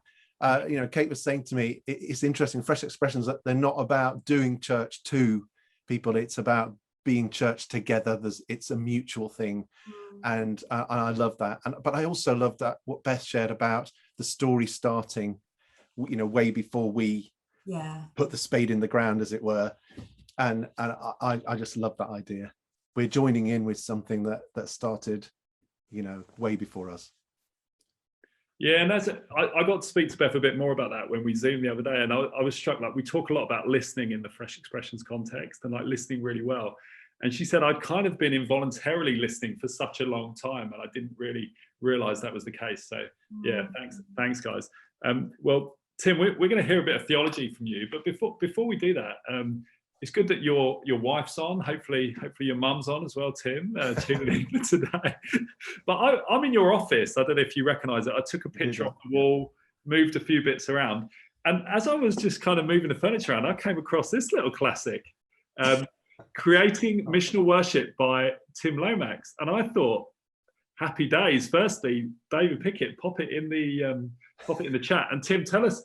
You know, Kate was saying to me, it's interesting, Fresh Expressions, that they're not about doing church to people, it's about being church together. It's a mutual thing. And I love that. But I also love that what Beth shared about the story starting, you know, way before we put the spade in the ground, as it were. And I just love that idea. We're joining in with something that started, you know, way before us. Yeah, and I got to speak to Beth a bit more about that when we Zoomed the other day, and I was struck, like, we talk a lot about listening in the Fresh Expressions context and like listening really well. And she said, I'd kind of been involuntarily listening for such a long time, and I didn't really realize that was the case. So yeah, thanks guys. Well, Tim, we're going to hear a bit of theology from you, but before we do that, it's good that your wife's on. Hopefully your mum's on as well, Tim, tuning in today. But I'm in your office. I don't know if you recognise it. I took a picture off the wall, moved a few bits around, and as I was just kind of moving the furniture around, I came across this little classic, Creating Missional Worship by Tim Lomax, and I thought, happy days. Firstly, David Pickett, pop it in the chat, and Tim, tell us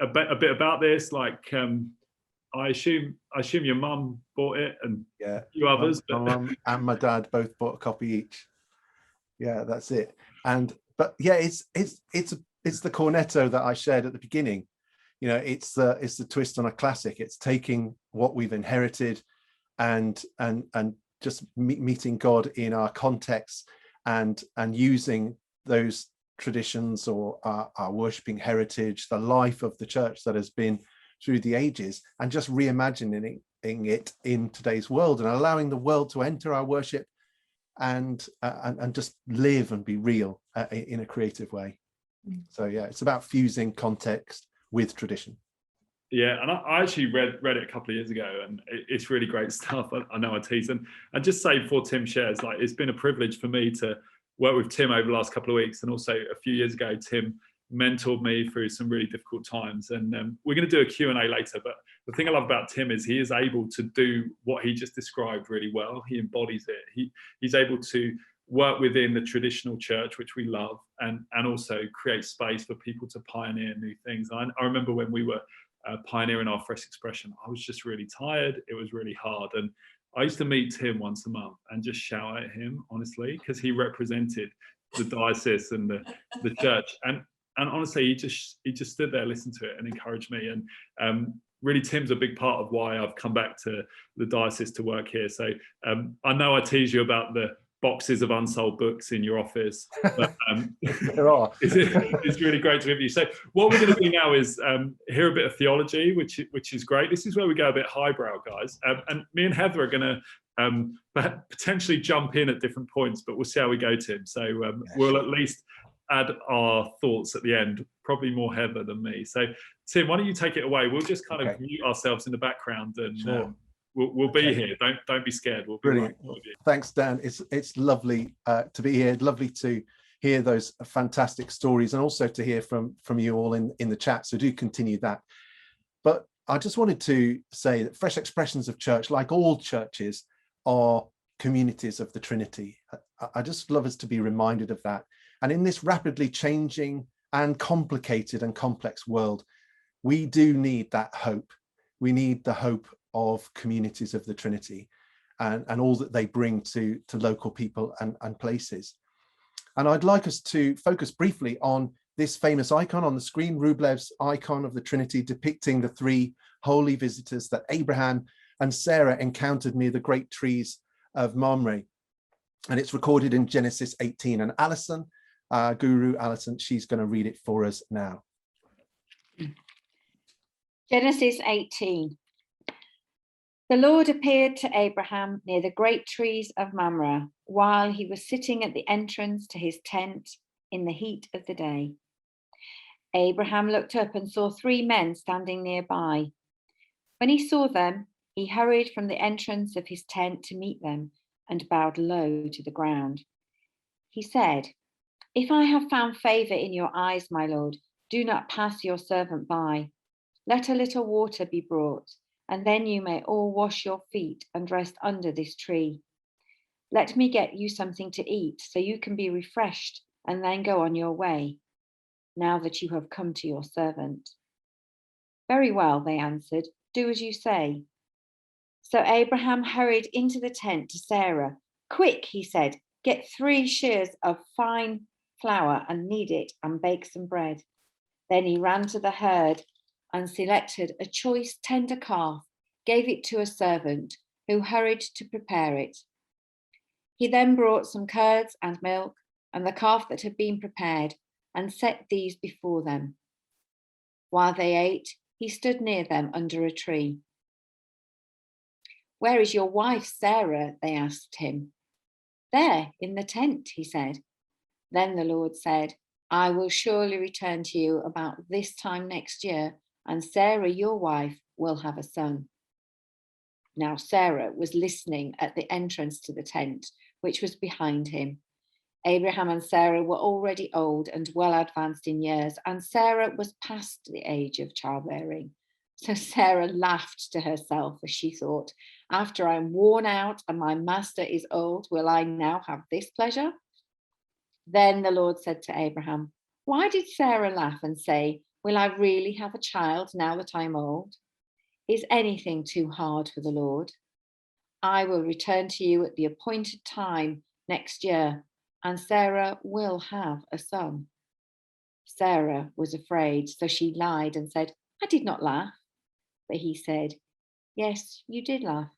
a bit about this. Like, I assume your mum bought it, and a few others. My mum and my dad both bought a copy each. Yeah, that's it. But yeah, it's the cornetto that I shared at the beginning. You know, it's the twist on a classic. It's taking what we've inherited, and just meeting God in our context, and using those traditions or our worshipping heritage, the life of the church that has been through the ages, and just reimagining it in today's world, and allowing the world to enter our worship and just live and be real in a creative way. So yeah, it's about fusing context with tradition. Yeah, and I actually read it a couple of years ago, and it's really great stuff. I know I tease, and just say before Tim shares, like, it's been a privilege for me to work with Tim over the last couple of weeks, and also a few years ago, Tim mentored me through some really difficult times, and we're going to do a Q&A later. But the thing I love about Tim is he is able to do what he just described really well. He embodies it. He's able to work within the traditional church, which we love, and also create space for people to pioneer new things. I remember when we were pioneering our Fresh Expression, I was just really tired. It was really hard, and I used to meet Tim once a month and just shout at him, honestly, because he represented the diocese and the church, and honestly, he just stood there, listened to it, and encouraged me. And really, Tim's a big part of why I've come back to the diocese to work here. So I know I tease you about the boxes of unsold books in your office, but there are. It's really great to have you. So what we're going to do now is hear a bit of theology, which is great. This is where we go a bit highbrow, guys. And me and Heather are going to potentially jump in at different points, but we'll see how we go, Tim. So we'll at least add our thoughts at the end, probably more Heather than me. So Tim, why don't you take it away? We'll just kind of mute ourselves in the background, and we'll be here. Don't be scared. We'll be brilliant. Right with you. Thanks, Dan. It's lovely to be here. Lovely to hear those fantastic stories, and also to hear from you all in the chat. So do continue that. But I just wanted to say that Fresh Expressions of Church, like all churches, are communities of the Trinity. I just love us to be reminded of that. And in this rapidly changing and complicated and complex world, we do need that hope. We need the hope of communities of the Trinity and all that they bring to local people and places. And I'd like us to focus briefly on this famous icon on the screen, Rublev's icon of the Trinity, depicting the three holy visitors that Abraham and Sarah encountered near the great trees of Mamre. And it's recorded in Genesis 18. And Alison, Guru Alison, she's going to read it for us now. Genesis 18. The Lord appeared to Abraham near the great trees of Mamre while he was sitting at the entrance to his tent in the heat of the day. Abraham looked up and saw three men standing nearby. When he saw them, he hurried from the entrance of his tent to meet them and bowed low to the ground. He said, "If I have found favor in your eyes, my Lord, do not pass your servant by. Let a little water be brought, and then you may all wash your feet and rest under this tree. Let me get you something to eat so you can be refreshed and then go on your way, now that you have come to your servant." "Very well," they answered, "do as you say." So Abraham hurried into the tent to Sarah. "Quick," he said, "get 3 shears of fine flour and knead it and bake some bread." Then he ran to the herd and selected a choice tender calf, gave it to a servant who hurried to prepare it. He then brought some curds and milk and the calf that had been prepared and set these before them. While they ate, he stood near them under a tree. "Where is your wife, Sarah?" they asked him. "There, in the tent," he said. Then the Lord said, "I will surely return to you about this time next year, and Sarah, your wife, will have a son." Now Sarah was listening at the entrance to the tent, which was behind him. Abraham and Sarah were already old and well advanced in years, and Sarah was past the age of childbearing. So Sarah laughed to herself as she thought, "After I'm worn out and my master is old, will I now have this pleasure?" Then the Lord said to Abraham, "Why did Sarah laugh and say, 'Will I really have a child now that I'm old?' Is anything too hard for the Lord? I will return to you at the appointed time next year, and Sarah will have a son." Sarah was afraid, so she lied and said, "I did not laugh." But he said, "Yes, you did laugh."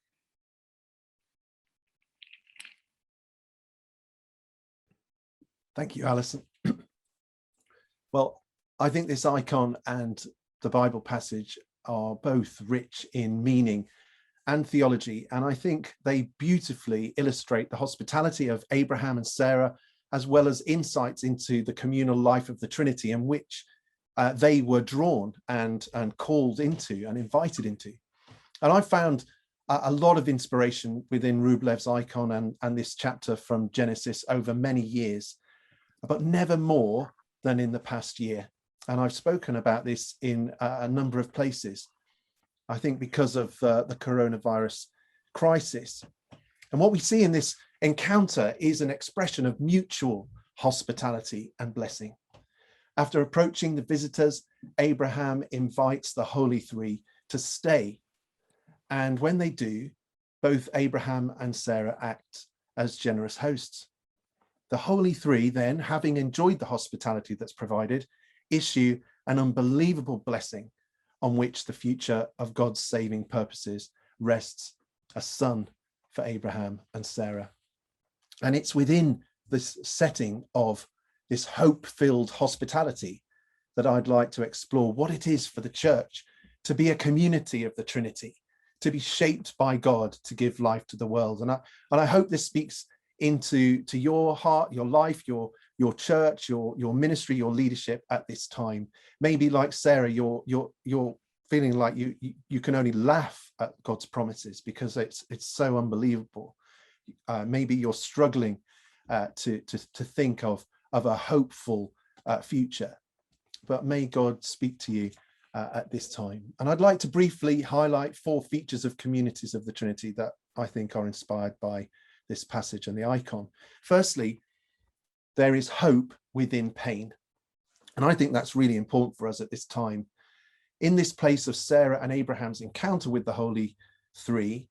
Thank you, Alison. Well, I think this icon and the Bible passage are both rich in meaning and theology, and I think they beautifully illustrate the hospitality of Abraham and Sarah, as well as insights into the communal life of the Trinity, in which they were drawn and called into and invited into. And I found a lot of inspiration within Rublev's icon and this chapter from Genesis over many years, but never more than in the past year. And I've spoken about this in a number of places, I think because of the coronavirus crisis. And what we see in this encounter is an expression of mutual hospitality and blessing. After approaching the visitors, Abraham invites the Holy Three to stay. And when they do, both Abraham and Sarah act as generous hosts. The Holy Three then, having enjoyed the hospitality that's provided, issue an unbelievable blessing on which the future of God's saving purposes rests: a son for Abraham and Sarah. And it's within this setting of this hope-filled hospitality that I'd like to explore what it is for the church to be a community of the Trinity, to be shaped by God to give life to the world. And I hope this speaks into your heart, your life, your church, your ministry, your leadership at this time. Maybe like Sarah, you're feeling like you can only laugh at God's promises because it's so unbelievable. Maybe you're struggling to think of a hopeful future, but may God speak to you at this time. And I'd like to briefly highlight 4 features of communities of the Trinity that I think are inspired by this passage and the icon. Firstly, there is hope within pain. And I think that's really important for us at this time. In this place of Sarah and Abraham's encounter with the Holy Three,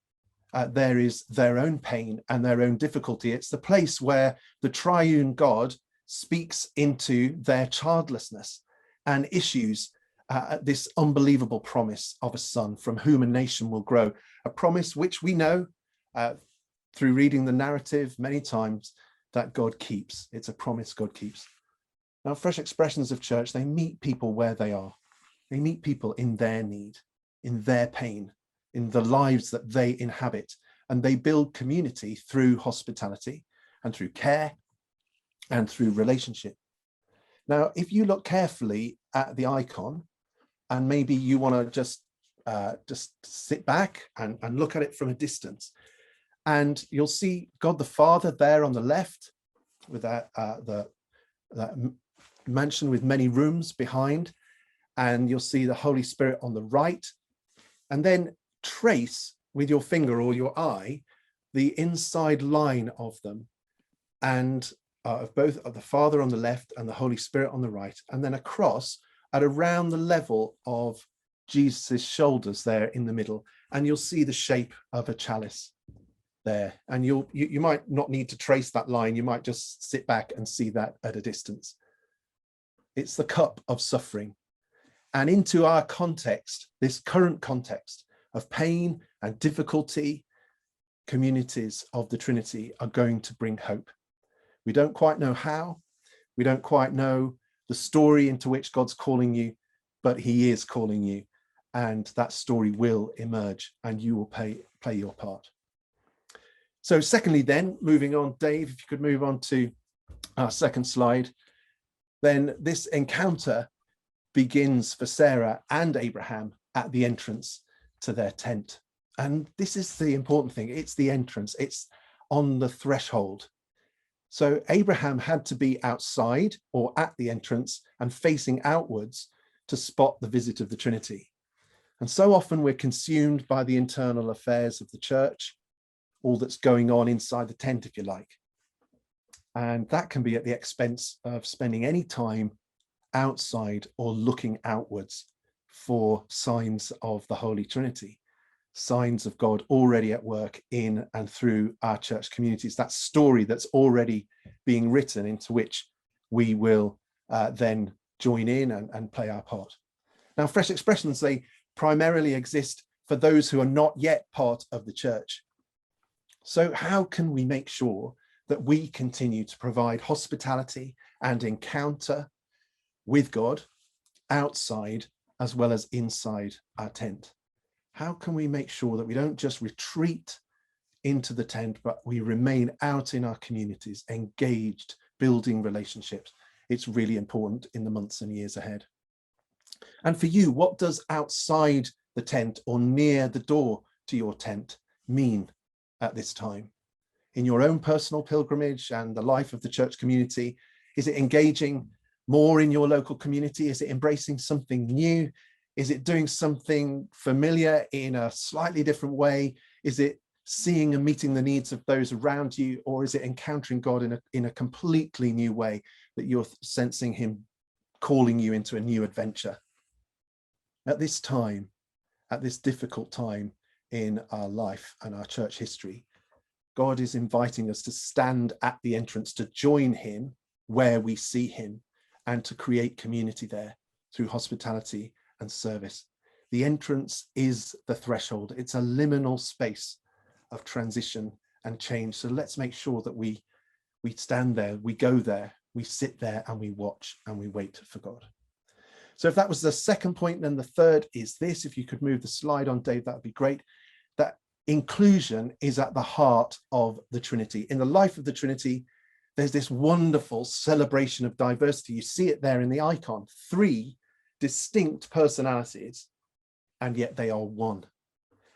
there is their own pain and their own difficulty. It's the place where the triune God speaks into their childlessness and issues this unbelievable promise of a son from whom a nation will grow, a promise which we know through reading the narrative many times that God keeps. It's a promise God keeps. Now, Fresh Expressions of Church, they meet people where they are. They meet people in their need, in their pain, in the lives that they inhabit, and they build community through hospitality and through care and through relationship. Now, if you look carefully at the icon, and maybe you want to just sit back and look at it from a distance, and you'll see God the Father there on the left with that mansion with many rooms behind, and you'll see the Holy Spirit on the right, and then trace with your finger or your eye the inside line of them, and of both of the Father on the left and the Holy Spirit on the right, and then across at around the level of Jesus's shoulders there in the middle, and you'll see the shape of a chalice there. And you might not need to trace that line, you might just sit back and see that at a distance. It's the cup of suffering. And into our context, this current context of pain and difficulty, communities of the Trinity are going to bring hope. We don't quite know how, we don't quite know the story into which God's calling you, but he is calling you, and that story will emerge and you will play your part. So secondly, then moving on, Dave, if you could move on to our second slide, then this encounter begins for Sarah and Abraham at the entrance to their tent. And this is the important thing. It's the entrance. It's on the threshold. So Abraham had to be outside or at the entrance and facing outwards to spot the visit of the Trinity. And so often we're consumed by the internal affairs of the church, all that's going on inside the tent, if you like. And that can be at the expense of spending any time outside or looking outwards for signs of the Holy Trinity, signs of God already at work in and through our church communities, that story that's already being written into which we will then join in and play our part. Now, Fresh Expressions, they primarily exist for those who are not yet part of the church. So how can we make sure that we continue to provide hospitality and encounter with God outside as well as inside our tent? How can we make sure that we don't just retreat into the tent, but we remain out in our communities, engaged, building relationships? It's really important in the months and years ahead. And for you, what does outside the tent or near the door to your tent mean at this time? In your own personal pilgrimage and the life of the church community, is it engaging more in your local community? Is it embracing something new? Is it doing something familiar in a slightly different way? Is it seeing and meeting the needs of those around you? Or is it encountering God in a completely new way that you're sensing him calling you into a new adventure? At this time, at this difficult time in our life and our church history, God is inviting us to stand at the entrance, to join him where we see him, and to create community there through hospitality and service. The entrance is the threshold. It's a liminal space of transition and change. So let's make sure that we stand there, we go there, we sit there, and we watch and we wait for God. So if that was the second point, then the third is this. If you could move the slide on, Dave, that would be great. That inclusion is at the heart of the Trinity. In the life of the Trinity, there's this wonderful celebration of diversity. You see it there in the icon, 3 distinct personalities, and yet they are one.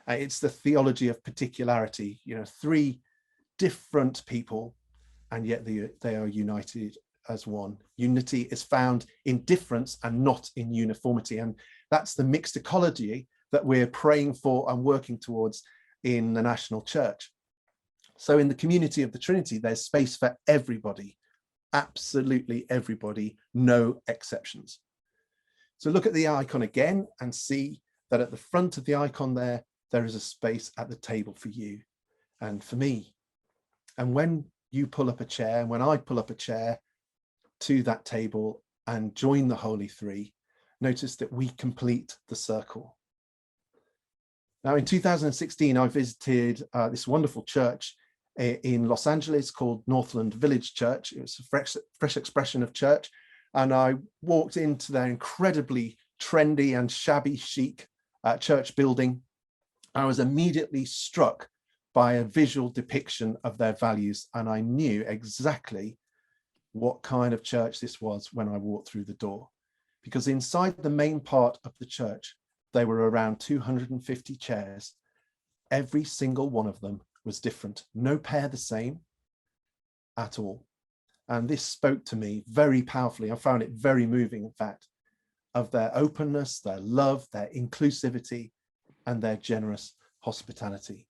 It's the theology of particularity, 3 different people, and yet they are united as one. Unity is found in difference and not in uniformity. And that's the mixed ecology that we're praying for and working towards in the national church. So in the community of the Trinity, there's space for everybody, absolutely everybody, no exceptions. So look at the icon again and see that at the front of the icon there is a space at the table for you and for me. And when you pull up a chair, and when I pull up a chair to that table and join the Holy Three, notice that we complete the circle. Now, in 2016, I visited this wonderful church in Los Angeles called Northland Village Church. It was a fresh expression of church. And I walked into their incredibly trendy and shabby chic church building. I was immediately struck by a visual depiction of their values. And I knew exactly what kind of church this was when I walked through the door. Because inside the main part of the church, there were around 250 chairs. Every single one of them was different. No pair the same at all. And this spoke to me very powerfully. I found it very moving, in fact, of their openness, their love, their inclusivity, and their generous hospitality.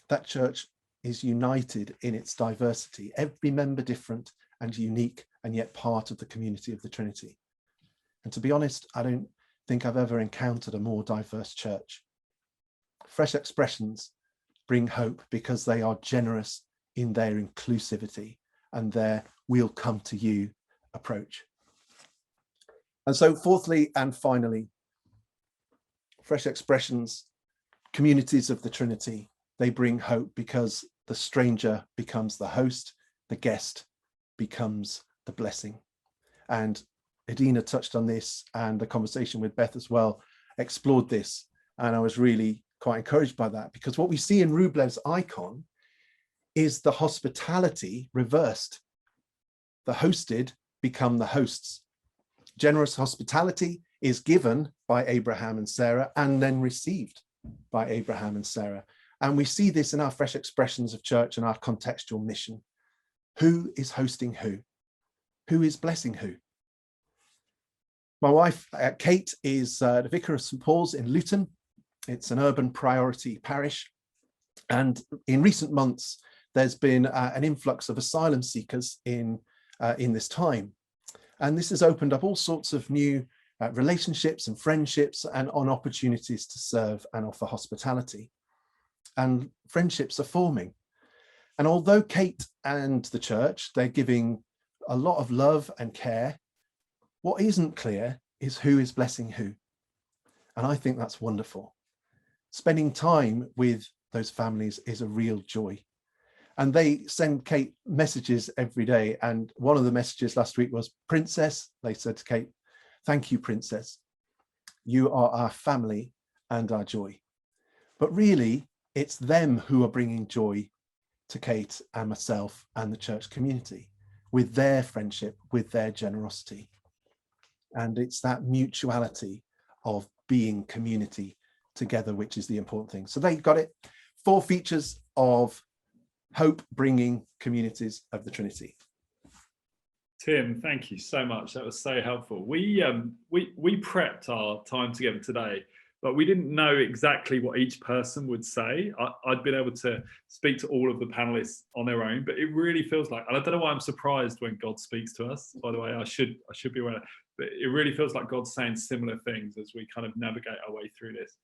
That church is united in its diversity, every member different and unique, and yet part of the community of the Trinity. And to be honest, I don't think I've ever encountered a more diverse church. Fresh Expressions bring hope because they are generous in their inclusivity and their "we'll come to you" approach. And so fourthly and finally, Fresh Expressions, communities of the Trinity, they bring hope because the stranger becomes the host, the guest becomes the blessing. And Edina touched on this, and the conversation with Beth as well explored this. And I was really quite encouraged by that, because what we see in Rublev's icon is the hospitality reversed. The hosted become the hosts. Generous hospitality is given by Abraham and Sarah and then received by Abraham and Sarah. And we see this in our fresh expressions of church and our contextual mission. Who is hosting who? Who is blessing who? My wife, Kate, is the vicar of St. Paul's in Luton. It's an urban priority parish. And in recent months, there's been an influx of asylum seekers in this time. And this has opened up all sorts of new relationships and friendships and on opportunities to serve and offer hospitality. And friendships are forming. And although Kate and the church, they're giving a lot of love and care, what isn't clear is who is blessing who. And I think that's wonderful. Spending time with those families is a real joy. And they send Kate messages every day. And one of the messages last week was, Princess, they said to Kate, thank you, Princess. You are our family and our joy. But really, it's them who are bringing joy to Kate and myself and the church community with their friendship, with their generosity. And it's that mutuality of being community together, which is the important thing. So they got it. 4 features of hope bringing communities of the Trinity. Tim, thank you so much. That was so helpful. We prepped our time together today, but we didn't know exactly what each person would say. I'd been able to speak to all of the panelists on their own, but it really feels like, and I don't know why I'm surprised when God speaks to us, by the way, I should be aware, but it really feels like God's saying similar things as we kind of navigate our way through this.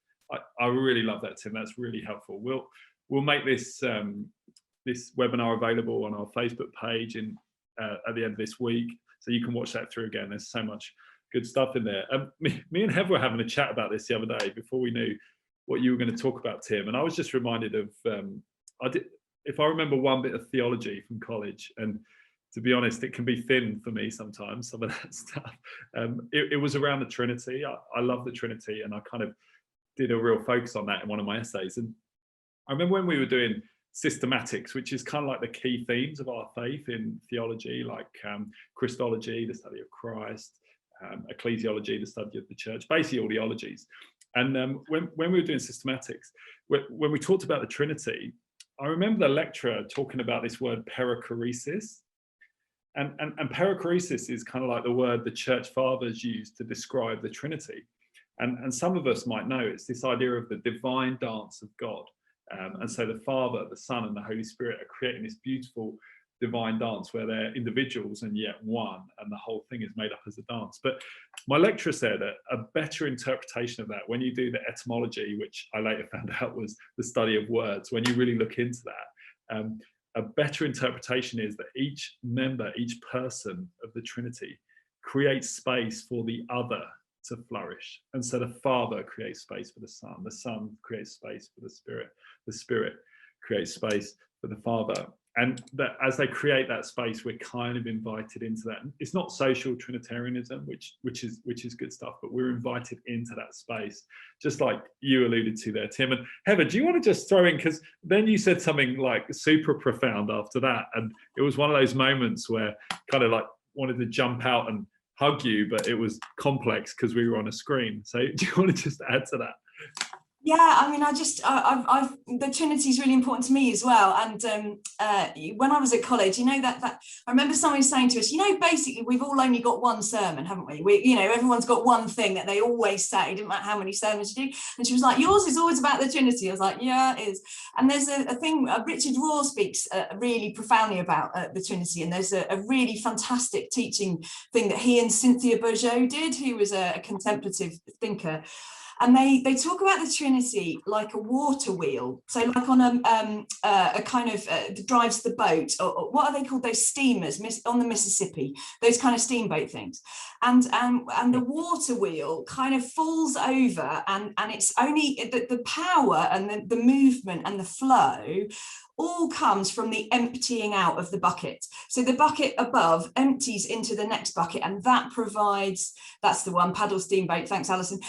I really love that, Tim. That's really helpful. We'll make this this webinar available on our Facebook page at the end of this week, so you can watch that through again. There's so much good stuff in there. Me and Heather were having a chat about this the other day before we knew what you were going to talk about, Tim, and I was just reminded of if I remember one bit of theology from college, and to be honest, it can be thin for me sometimes, some of that stuff. It was around the Trinity. I love the Trinity, and I kind of did a real focus on that in one of my essays. And I remember when we were doing systematics, which is kind of like the key themes of our faith in theology, like Christology, the study of Christ, ecclesiology, the study of the church, basically all the ologies. And when we were doing systematics, when we talked about the Trinity, I remember the lecturer talking about this word perichoresis. And perichoresis is kind of like the word the church fathers used to describe the Trinity. And some of us might know it's this idea of the divine dance of God. And so the Father, the Son, and the Holy Spirit are creating this beautiful divine dance where they're individuals and yet one, and the whole thing is made up as a dance. But my lecturer said that a better interpretation of that, when you do the etymology, which I later found out was the study of words, when you really look into that, a better interpretation is that each member, each person of the Trinity creates space for the other to flourish. And so the Father creates space for the Son creates space for the Spirit creates space for the Father. And that as they create that space, we're kind of invited into that. It's not social Trinitarianism, which is good stuff, but we're invited into that space, just like you alluded to there, Tim. And Heather, do you want to just throw in, because then you said something like super profound after that, and it was one of those moments where kind of like wanted to jump out and hug you, but it was complex because we were on a screen. So do you want to just add to that? Yeah, I mean, the Trinity is really important to me as well. And when I was at college, you know, that I remember somebody saying to us, you know, basically we've all only got one sermon, haven't we? You know, everyone's got one thing that they always say. It didn't matter how many sermons you do. And she was like, yours is always about the Trinity. I was like, yeah, it is. And there's a thing Richard Rohr speaks really profoundly about the Trinity. And there's a really fantastic teaching thing that he and Cynthia Bourgeault did, who was a contemplative thinker. And they talk about the Trinity like a water wheel. So like on a kind of drives the boat, or what are they called? Those steamers on the Mississippi, those kind of steamboat things. And the water wheel kind of falls over, and it's only the power and the movement and the flow all comes from the emptying out of the bucket. So the bucket above empties into the next bucket, and that provides, that's the one, paddle steamboat, thanks Alison,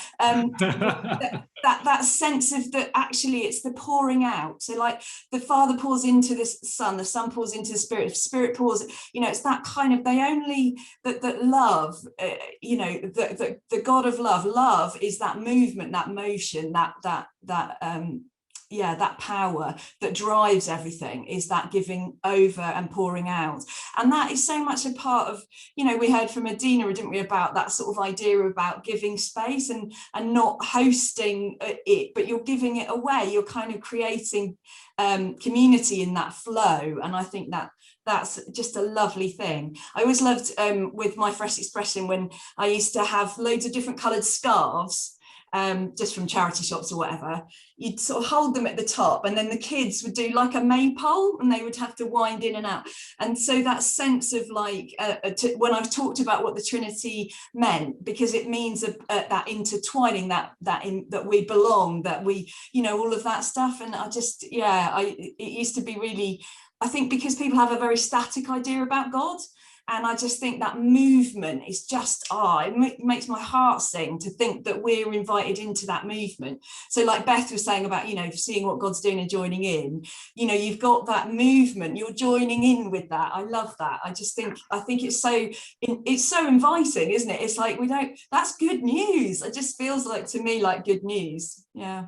that sense of that actually it's the pouring out. So like the Father pours into the Son pours into the Spirit pours, you know, it's that kind of, that love, you know, the God of love is that movement, that motion, that power that drives everything, is that giving over and pouring out. And that is so much a part of, you know, we heard from Adina, didn't we, about that sort of idea about giving space and not hosting it, but you're giving it away. You're kind of creating community in that flow. And I think that's just a lovely thing. I always loved with my Fresh Expression when I used to have loads of different coloured scarves, just from charity shops or whatever. You'd sort of hold them at the top, and then the kids would do like a maypole, and they would have to wind in and out. And so that sense of like, when I've talked about what the Trinity meant, because it means that intertwining, that we belong, that we, you know, all of that stuff. And I just, it used to be really, I think because people have a very static idea about God. And I just think that movement is just, it makes my heart sing to think that we're invited into that movement. So like Beth was saying about, you know, seeing what God's doing and joining in, you know, you've got that movement, you're joining in with that. I love that. I think it's so inviting, isn't it? It's like, that's good news. It just feels like, to me, like good news. Yeah.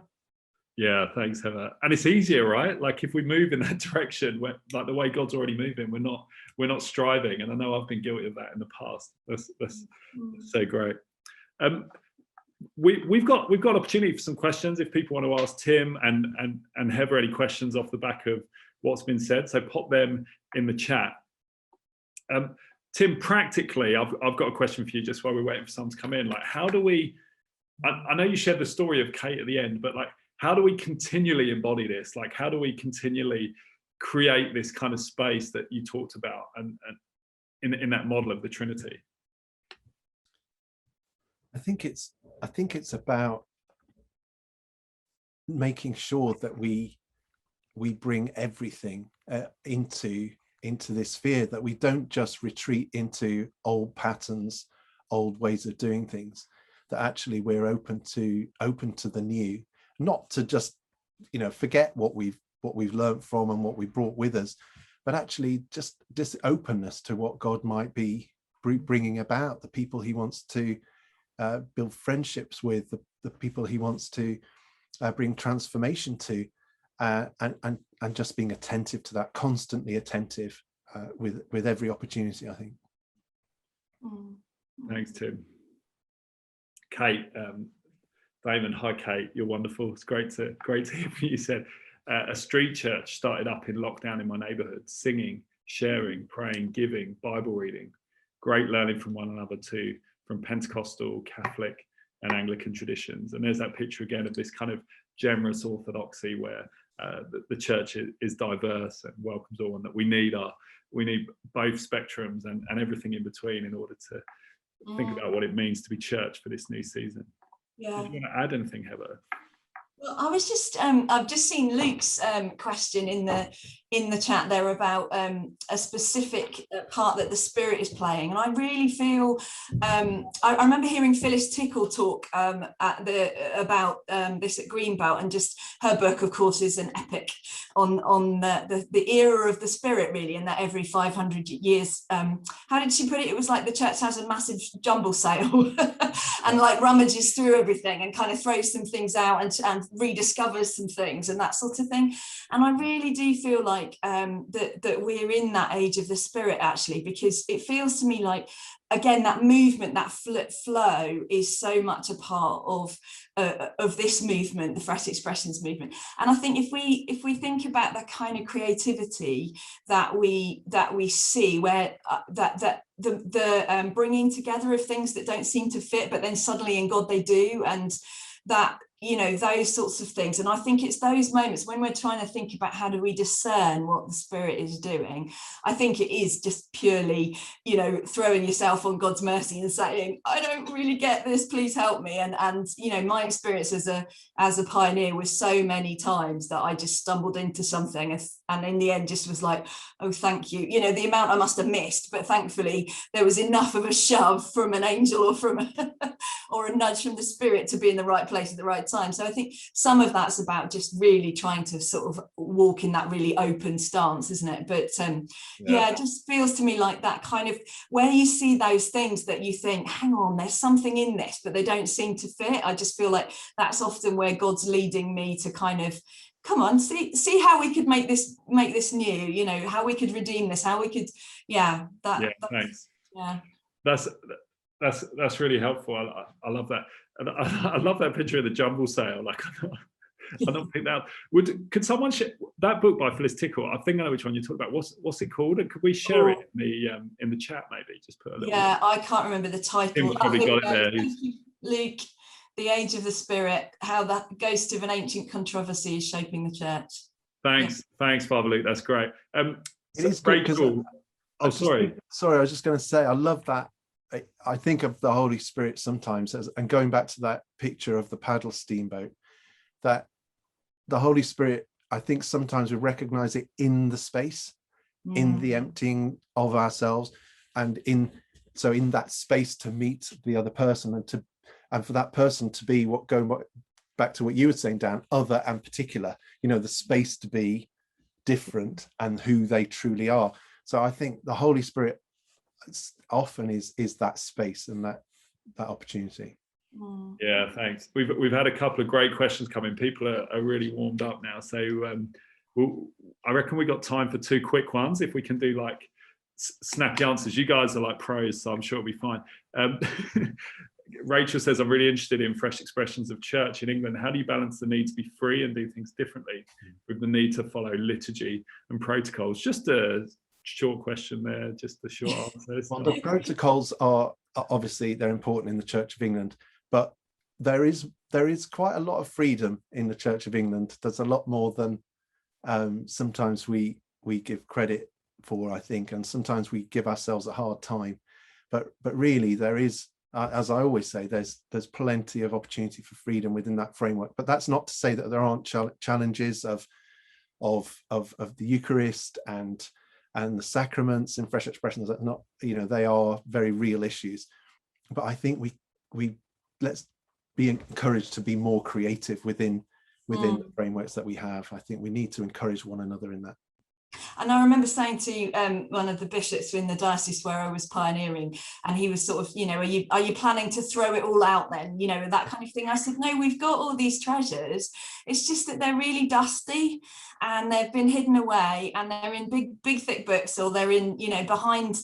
Yeah, thanks, Heather. And it's easier, right? Like if we move in that direction, like the way God's already moving, we're not striving. And I know I've been guilty of that in the past. That's so great. We've got opportunity for some questions if people want to ask Tim and Heather any questions off the back of what's been said. So pop them in the chat. Tim, practically, I've got a question for you just while we're waiting for someone to come in. Like, how do we? I know you shared the story of Kate at the end, but like, how do we continually embody this? Like, how do we continually create this kind of space that you talked about and in that model of the Trinity? I think it's about making sure that we bring everything into this sphere, that we don't just retreat into old patterns, old ways of doing things, that actually we're open to the new. Not to just, you know, forget what we've learned from and what we brought with us, but actually just this openness to what God might be bringing about, the people he wants to build friendships with, the people he wants to bring transformation to, and just being attentive to that, constantly attentive with every opportunity, I think. Thanks, Tim. Kate, Damon, hi Kate, you're wonderful. It's great to hear from you. You said a street church started up in lockdown in my neighborhood, singing, sharing, praying, giving, Bible reading. Great learning from one another too, from Pentecostal, Catholic and Anglican traditions. And there's that picture again of this kind of generous orthodoxy where the church is diverse and welcomes all, and that we need both spectrums and everything in between in order to think about what it means to be church for this new season. Yeah. Did you want to add anything, Heather? Well, I was just I've just seen Luke's question in the chat there about a specific part that the Spirit is playing, and I really feel I remember hearing Phyllis Tickle talk about this at Greenbelt, and just her book, of course, is an epic on the era of the Spirit, really, and that every 500 years, how did she put it? It was like the church has a massive jumble sale and like rummages through everything and kind of throws some things out and rediscovers some things and that sort of thing. And I really do feel like that we're in that age of the Spirit, actually, because it feels to me like, again, that movement, that flow is so much a part of this movement, the Fresh Expressions movement. And I think if we think about that kind of creativity that we see, where the bringing together of things that don't seem to fit, but then suddenly in God they do, and that, you know, those sorts of things. And I think it's those moments when we're trying to think about how do we discern what the Spirit is doing. I think it is just purely, you know, throwing yourself on God's mercy and saying, I don't really get this, please help me. And you know, my experience as a pioneer was so many times that I just stumbled into something and in the end just was like, oh, thank you. You know, the amount I must have missed, but thankfully there was enough of a shove from an angel or from or a nudge from the Spirit to be in the right place at the right time. So I think some of that's about just really trying to sort of walk in that really open stance, isn't it? But yeah, it just feels to me like that kind of where you see those things that you think, hang on, there's something in this, but they don't seem to fit. I just feel like that's often where God's leading me to kind of, come on, see how we could make this new, you know, how we could redeem this, how we could, thanks. Yeah. That's really helpful. I love that. And I love that picture of the jumble sale. Like, I don't think that could someone share that book by Phyllis Tickle? I think I know which one you're talking about. What's it called? And could we share it in the chat maybe? Just put a little. Yeah, I can't remember the title. Tim's probably got it there. Luke, The Age of the Spirit: How the Ghost of an Ancient Controversy is Shaping the Church. Thanks, Father Luke. That's great. It is great. Cool. Oh, sorry. I was just going to say, I love that. I think of the Holy Spirit sometimes as, and going back to that picture of the paddle steamboat, that the Holy Spirit, I think sometimes we recognize it in the space, in the emptying of ourselves, and in that space to meet the other person, and for that person to be going back to what you were saying, Dan, other and particular, you know, the space to be different and who they truly are. So I think the Holy Spirit often is that space and that opportunity. Yeah, thanks. We've had a couple of great questions come in. People are really warmed up now. So I reckon we got time for 2 quick ones. If we can do like snappy answers. You guys are like pros, so I'm sure it'll be fine. Rachel says, I'm really interested in fresh expressions of church in England. How do you balance the need to be free and do things differently with the need to follow liturgy and protocols? Just a short question there, just a short answer. Well, the protocols are obviously they're important in the Church of England, but there is quite a lot of freedom in the Church of England. There's a lot more than sometimes we give credit for, I think, and sometimes we give ourselves a hard time. But really, there is, as I always say, there's plenty of opportunity for freedom within that framework. But that's not to say that there aren't challenges of the Eucharist and the sacraments and fresh expressions. That not, you know, they are very real issues. But I think we let's be encouraged to be more creative within the frameworks that we have. I think we need to encourage one another in that. And I remember saying to one of the bishops in the diocese where I was pioneering, and he was sort of, you know, are you planning to throw it all out then, you know, that kind of thing. I said, no, we've got all these treasures. It's just that they're really dusty and they've been hidden away, and they're in big thick books, or they're in, you know, behind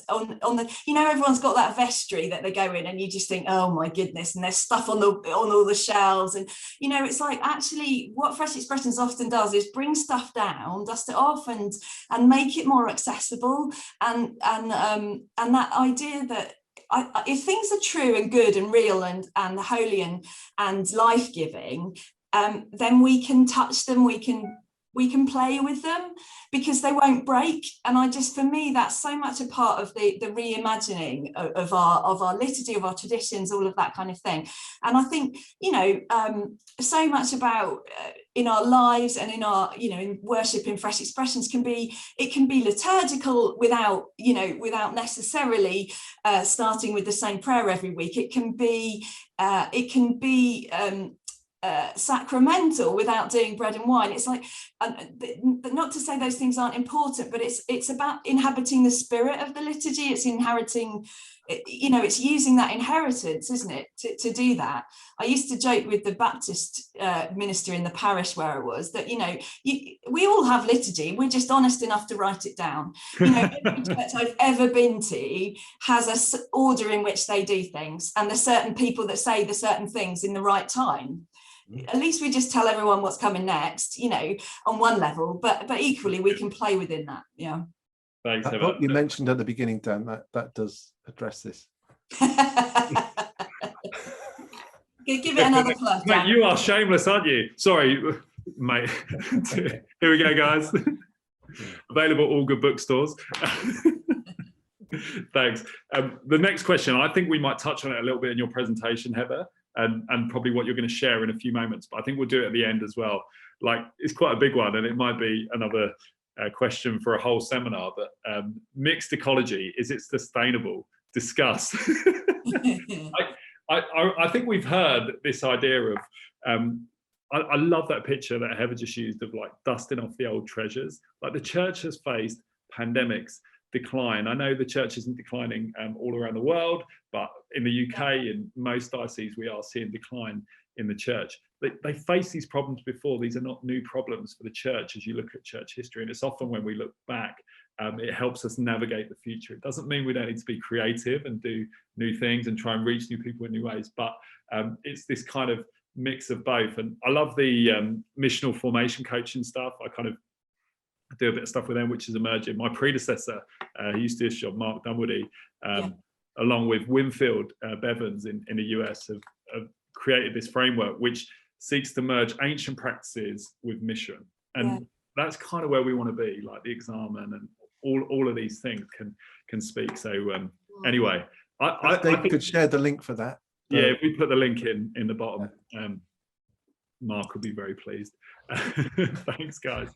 on the, you know, everyone's got that vestry that they go in, and you just think, oh my goodness, and there's stuff on all the shelves, and you know, it's like, actually what Fresh Expressions often does is bring stuff down, dust it off, and make it more accessible, and that idea that if things are true and good and real and holy and life-giving, then we can touch them, we can play with them, because they won't break. And for me, that's so much a part of the reimagining of our liturgy, of our traditions, all of that kind of thing. And I think, you know, so much about in our lives and in our, you know, in worship in Fresh Expressions can be liturgical without necessarily starting with the same prayer every week. It can be sacramental without doing bread and wine. It's like, not to say those things aren't important, but it's about inhabiting the spirit of the liturgy. It's inheriting, you know, it's using that inheritance, isn't it, to do that. I used to joke with the Baptist minister in the parish where I was that, you know, we all have liturgy, we're just honest enough to write it down. You know, every church I've ever been to has an order in which they do things, and there's certain people that say the certain things in the right time. At least we just tell everyone what's coming next, you know, on one level, but equally we can play within that. Yeah. Thanks. What you mentioned at the beginning, Dan, that does address this. Give it another plug. Mate, you are shameless, aren't you? Sorry, mate. Here we go, guys. Available at all good bookstores. Thanks. The next question, I think we might touch on it a little bit in your presentation, Heather, and probably what you're going to share in a few moments, but I think we'll do it at the end as well. Like, it's quite a big one, and it might be another question for a whole seminar, but mixed ecology, is it sustainable? Discuss. I think we've heard this idea of, I love that picture that Heather just used of like dusting off the old treasures. Like, the church has faced pandemics, decline. I know the church isn't declining all around the world, but in the UK, in most dioceses, we are seeing decline in the church. They face these problems before. These are not new problems for the church as you look at church history. And it's often when we look back, it helps us navigate the future. It doesn't mean we don't need to be creative and do new things and try and reach new people in new ways, but it's this kind of mix of both. And I love the missional formation coaching stuff. I kind of do a bit of stuff with them, which is emerging. My predecessor, who used to do this job, Mark Dunwoody, along with Winfield Bevans in the US, have created this framework which seeks to merge ancient practices with mission. And that's kind of where we want to be, like the examen and all of these things can speak. So anyway, I could share the link for that. Yeah, if we put the link in the bottom, Mark will be very pleased. Thanks, guys.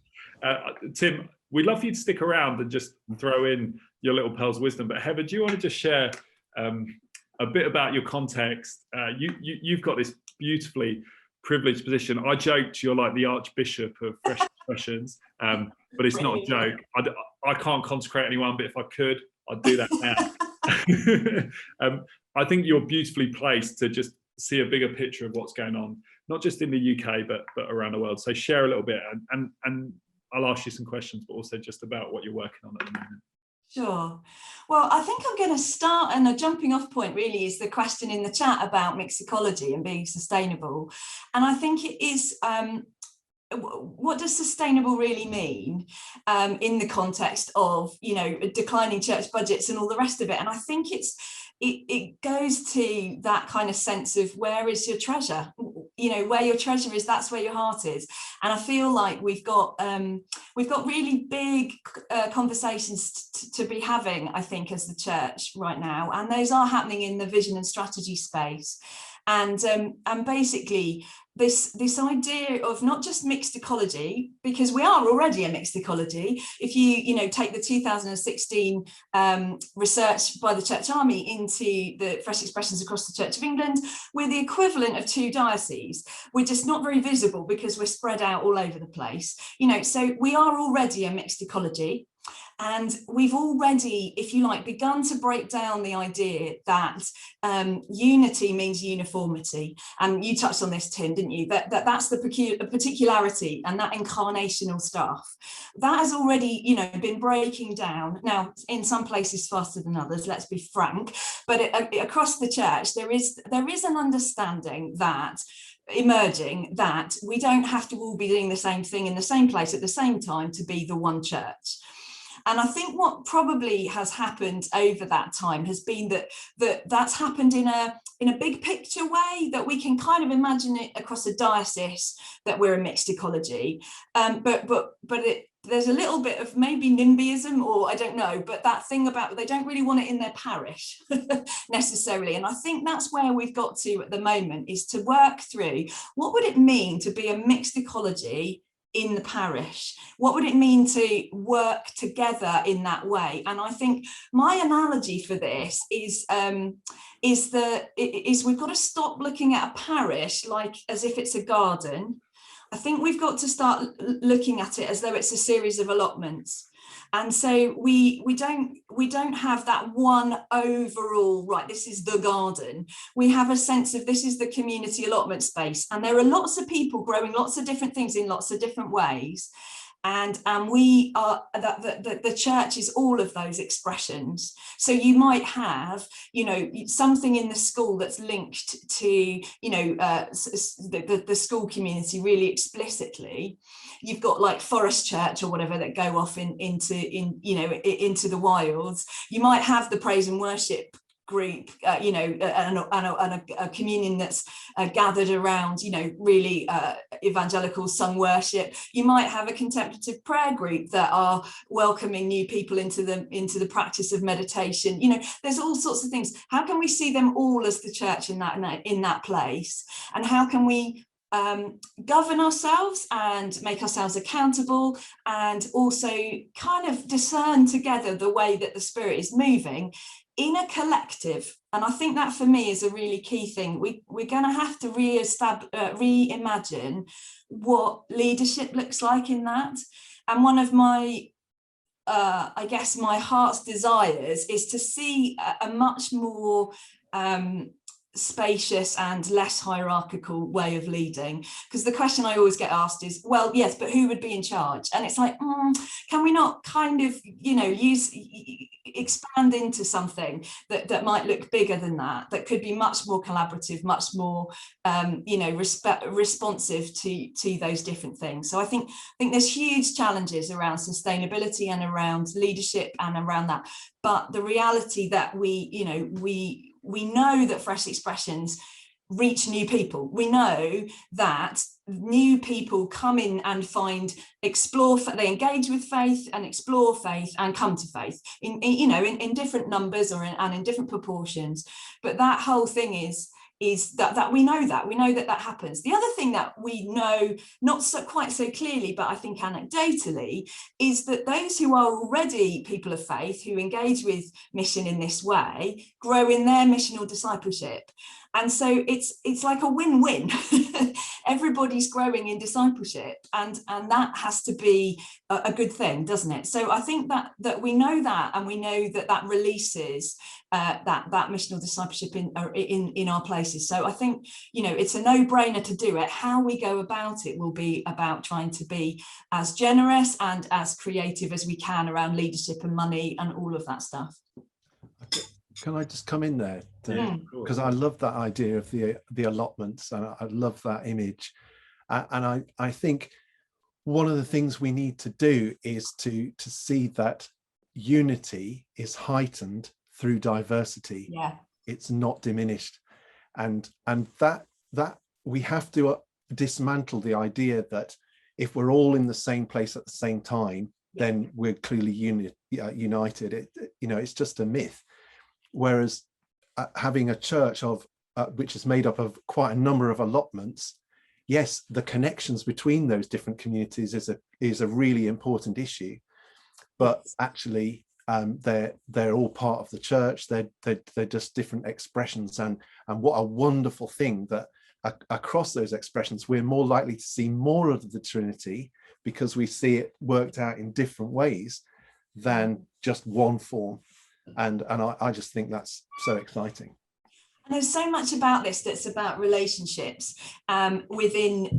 Tim, we'd love for you to stick around and just throw in your little pearls of wisdom. But Heather, do you want to just share a bit about your context? You've got this beautifully privileged position. I joked you're like the Archbishop of Fresh Expressions, but it's not a joke. I can't consecrate anyone, but if I could, I'd do that now. I think you're beautifully placed to just see a bigger picture of what's going on, not just in the UK, but around the world. So share a little bit, and I'll ask you some questions, but also just about what you're working on at the moment. Sure. Well, I think I'm going to start, and a jumping off point really is the question in the chat about mixed ecology and being sustainable. And I think it is, what does sustainable really mean in the context of, you know, declining church budgets and all the rest of it? And I think it goes to that kind of sense of, where is your treasure? You know, where your treasure is, that's where your heart is. And I feel like we've got really big conversations to be having, I think, as the church right now, and those are happening in the vision and strategy space. And basically this idea of not just mixed ecology, because we are already a mixed ecology. If you take the 2016 research by the Church Army into the Fresh Expressions across the Church of England, we're the equivalent of 2 dioceses. We're just not very visible because we're spread out all over the place. So we are already a mixed ecology. And we've already, if you like, begun to break down the idea that unity means uniformity. And you touched on this, Tim, didn't you? That's the particularity and that incarnational stuff. That has already, been breaking down. Now, in some places faster than others, let's be frank. But across the church, there is an understanding that emerging that we don't have to all be doing the same thing in the same place at the same time to be the one church. And I think what probably has happened over that time has been that's happened in a big picture way, that we can kind of imagine it across a diocese that we're a mixed ecology. But there's a little bit of maybe NIMBYism, or I don't know, but that thing about they don't really want it in their parish necessarily. And I think that's where we've got to at the moment, is to work through what would it mean to be a mixed ecology in the parish? What would it mean to work together in that way? And I think my analogy for this is we've got to stop looking at a parish like as if it's a garden. I think we've got to start looking at it as though it's a series of allotments. And so we don't have that one overall, right, this is the garden. We have a sense of this is the community allotment space. And there are lots of people growing lots of different things in lots of different ways. And we are, the church is all of those expressions. So you might have, something in the school that's linked to, the school community really explicitly. You've got like Forest Church or whatever that go off into the wilds. You might have the praise and worship group, you know, and a communion that's gathered around, you know, really evangelical sung worship. You might have a contemplative prayer group that are welcoming new people into the practice of meditation. You know, there's all sorts of things. How can we see them all as the church in that place, and how can we govern ourselves and make ourselves accountable, and also kind of discern together the way that the Spirit is moving in a collective? And I think that for me is a really key thing. We're going to have to reimagine what leadership looks like in that. And one of my I guess my heart's desires is to see a much more spacious and less hierarchical way of leading, because the question I always get asked is, well, yes, but who would be in charge? And it's like, can we not kind of, you know, expand into something that might look bigger than that could be much more collaborative, much more you know, responsive to those different things. So I think there's huge challenges around sustainability and around leadership and around that, but the reality that we know that Fresh Expressions reach new people. We know that new people come in and they engage with faith and explore faith and come to faith in different numbers and in different proportions. But that whole thing is that we know that happens. The other thing that we know, not quite so clearly, but I think anecdotally, is that those who are already people of faith, who engage with mission in this way, grow in their missional discipleship. And so it's like a win-win. Everybody's growing in discipleship, and that has to be a good thing, doesn't it? So I think that we know that, and we know that releases that missional discipleship in our places. So I think, you know, it's a no-brainer to do it. How we go about it will be about trying to be as generous and as creative as we can around leadership and money and all of that stuff. Can I just come in there? Because I love that idea of the allotments, and I love that image. And I think one of the things we need to do is to see that unity is heightened through diversity. Yeah. It's not diminished. And that we have to dismantle the idea that if we're all in the same place at the same time, then we're clearly united. It's just a myth. Whereas having a church which is made up of quite a number of allotments, yes, the connections between those different communities is a really important issue, but actually they're all part of the church. They're just different expressions, and what a wonderful thing that across those expressions we're more likely to see more of the Trinity, because we see it worked out in different ways than just one form. And I just think that's so exciting. And there's so much about this that's about relationships within,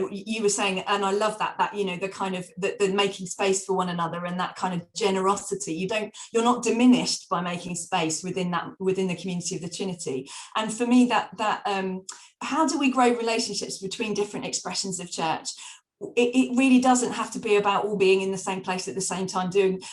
you were saying, and I love that you know, the kind of the making space for one another and that kind of generosity. You're not diminished by making space within the community of the Trinity. And for me, that how do we grow relationships between different expressions of church? It really doesn't have to be about all being in the same place at the same time doing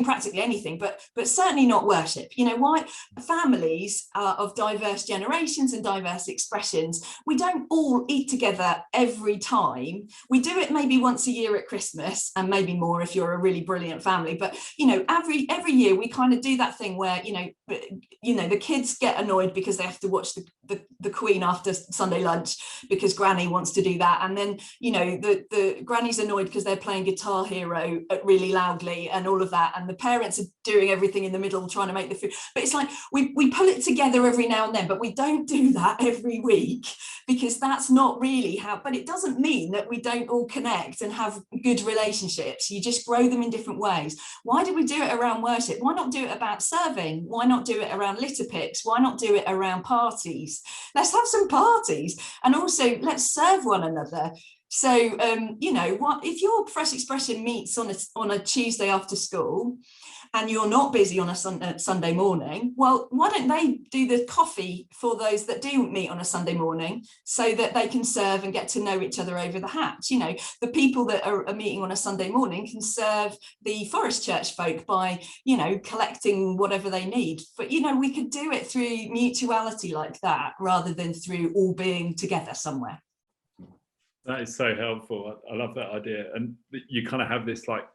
practically anything, but certainly not worship. You know, why families of diverse generations and diverse expressions, we don't all eat together every time. We do it maybe once a year at Christmas, and maybe more if you're a really brilliant family. But you know, every year we kind of do that thing where the kids get annoyed because they have to watch the Queen after Sunday lunch because Granny wants to do that, and then you know the Granny's annoyed because they're playing Guitar Hero really loudly and all of that, and the parents are doing everything in the middle trying to make the food. But it's like we pull it together every now and then, but we don't do that every week, because that's not really how. But it doesn't mean that we don't all connect and have good relationships. You just grow them in different ways. Why do we do it around worship? Why not do it about serving? Why not do it around litter picks? Why not do it around parties? Let's have some parties, and also let's serve one another. So, you know, what if your Fresh Expression meets on a Tuesday after school and you're not busy on a Sunday morning? Well, why don't they do the coffee for those that do meet on a Sunday morning so that they can serve and get to know each other over the hatch? You know, the people that are meeting on a Sunday morning can serve the Forest Church folk by, you know, collecting whatever they need. But, you know, we could do it through mutuality like that rather than through all being together somewhere. That is so helpful. I love that idea. And you kind of have this like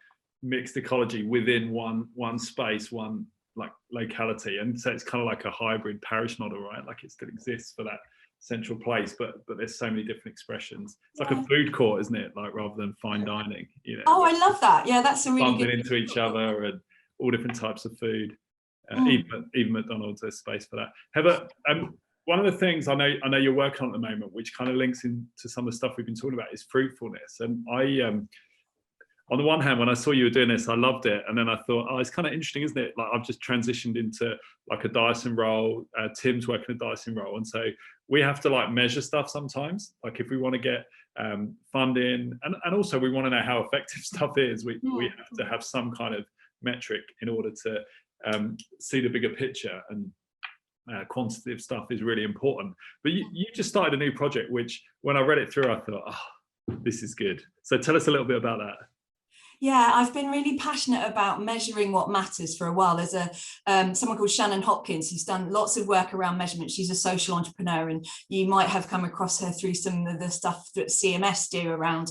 mixed ecology within one space, one like locality. And so it's kind of like a hybrid parish model, right? Like it still exists for that central place, but there's so many different expressions. It's like a food court, isn't it? Like rather than fine dining, you know. Oh, I love that. Yeah, that's a really bumping good into each other and all different types of food. Even McDonald's, there's space for that. Heather, one of the things I know you're working on at the moment, which kind of links into some of the stuff we've been talking about, is fruitfulness. And I, on the one hand, when I saw you were doing this, I loved it. And then I thought, oh, it's kind of interesting, isn't it? Like I've just transitioned into like a diocesan role. Tim's working a diocesan role. And so we have to like measure stuff sometimes. Like if we want to get funding, and also we want to know how effective stuff is, we have to have some kind of metric in order to see the bigger picture. And quantitative stuff is really important. But you just started a new project, which when I read it through, I thought, oh, this is good. So tell us a little bit about that. Yeah, I've been really passionate about measuring what matters for a while. There's someone called Shannon Hopkins who's done lots of work around measurement. She's a social entrepreneur, and you might have come across her through some of the stuff that CMS do around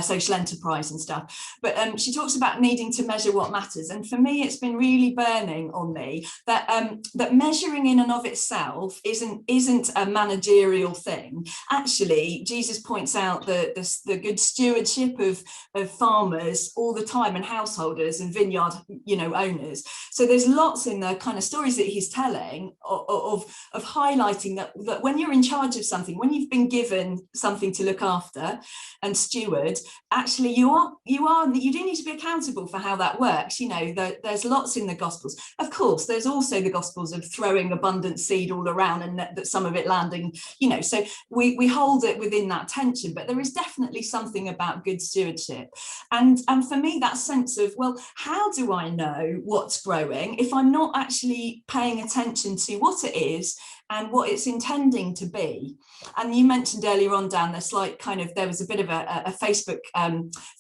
social enterprise and stuff. But she talks about needing to measure what matters. And for me, it's been really burning on me that that measuring in and of itself isn't a managerial thing. Actually, Jesus points out the good stewardship of farmers all the time, and householders and vineyard, you know, owners. So there's lots in the kind of stories that he's telling of highlighting that when you're in charge of something, when you've been given something to look after and steward, actually you do need to be accountable for how that works. You know, there's lots in the Gospels. Of course, there's also the Gospels of throwing abundant seed all around and that some of it landing, you know, so we hold it within that tension, but there is definitely something about good stewardship. And for me, that sense of, well, how do I know what's growing if I'm not actually paying attention to what it is and what it's intending to be? And you mentioned earlier on, Dan, there's like kind of, there was a bit of a Facebook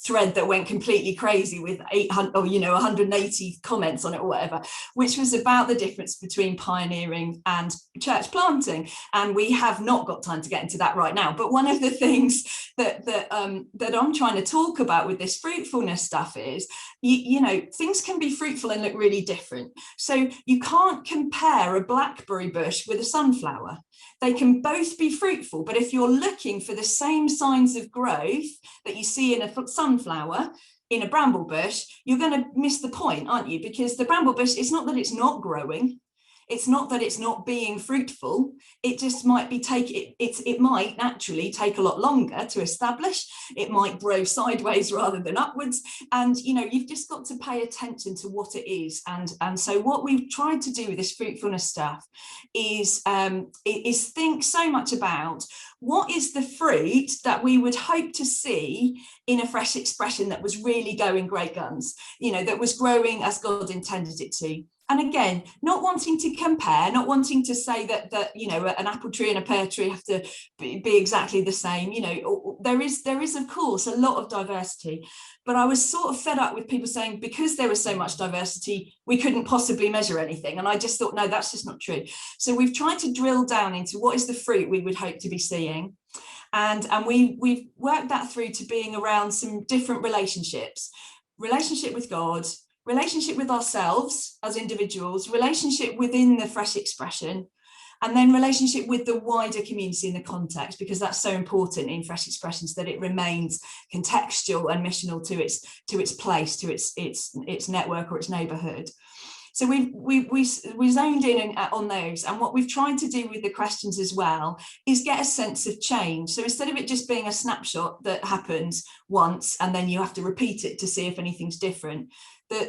thread that went completely crazy with 800 or, you know, 180 comments on it or whatever, which was about the difference between pioneering and church planting. And we have not got time to get into that right now. But one of the things that I'm trying to talk about with this fruitfulness stuff is, you know, things can be fruitful and look really different. So you can't compare a blackberry bush with a sunflower. They can both be fruitful, but if you're looking for the same signs of growth that you see in a sunflower, in a bramble bush, you're going to miss the point, aren't you? Because the bramble bush, it's not that it's not growing. It's not that it's not being fruitful. It just might be it might naturally take a lot longer to establish. It might grow sideways rather than upwards. And, you know, you've just got to pay attention to what it is. And so what we've tried to do with this fruitfulness stuff is think so much about what is the fruit that we would hope to see in a Fresh Expression that was really going great guns, you know, that was growing as God intended it to. And again, not wanting to compare, not wanting to say that you know, an apple tree and a pear tree have to be exactly the same. You know, there is of course a lot of diversity, but I was sort of fed up with people saying because there was so much diversity, we couldn't possibly measure anything. And I just thought, no, that's just not true. So we've tried to drill down into what is the fruit we would hope to be seeing. And we've worked that through to being around some different relationships, relationship with God, relationship with ourselves as individuals, relationship within the Fresh Expression, and then relationship with the wider community in the context, because that's so important in Fresh Expressions that it remains contextual and missional to its place, to its network or its neighbourhood. So we zoned in on those, and what we've tried to do with the questions as well is get a sense of change. So instead of it just being a snapshot that happens once and then you have to repeat it to see if anything's different, the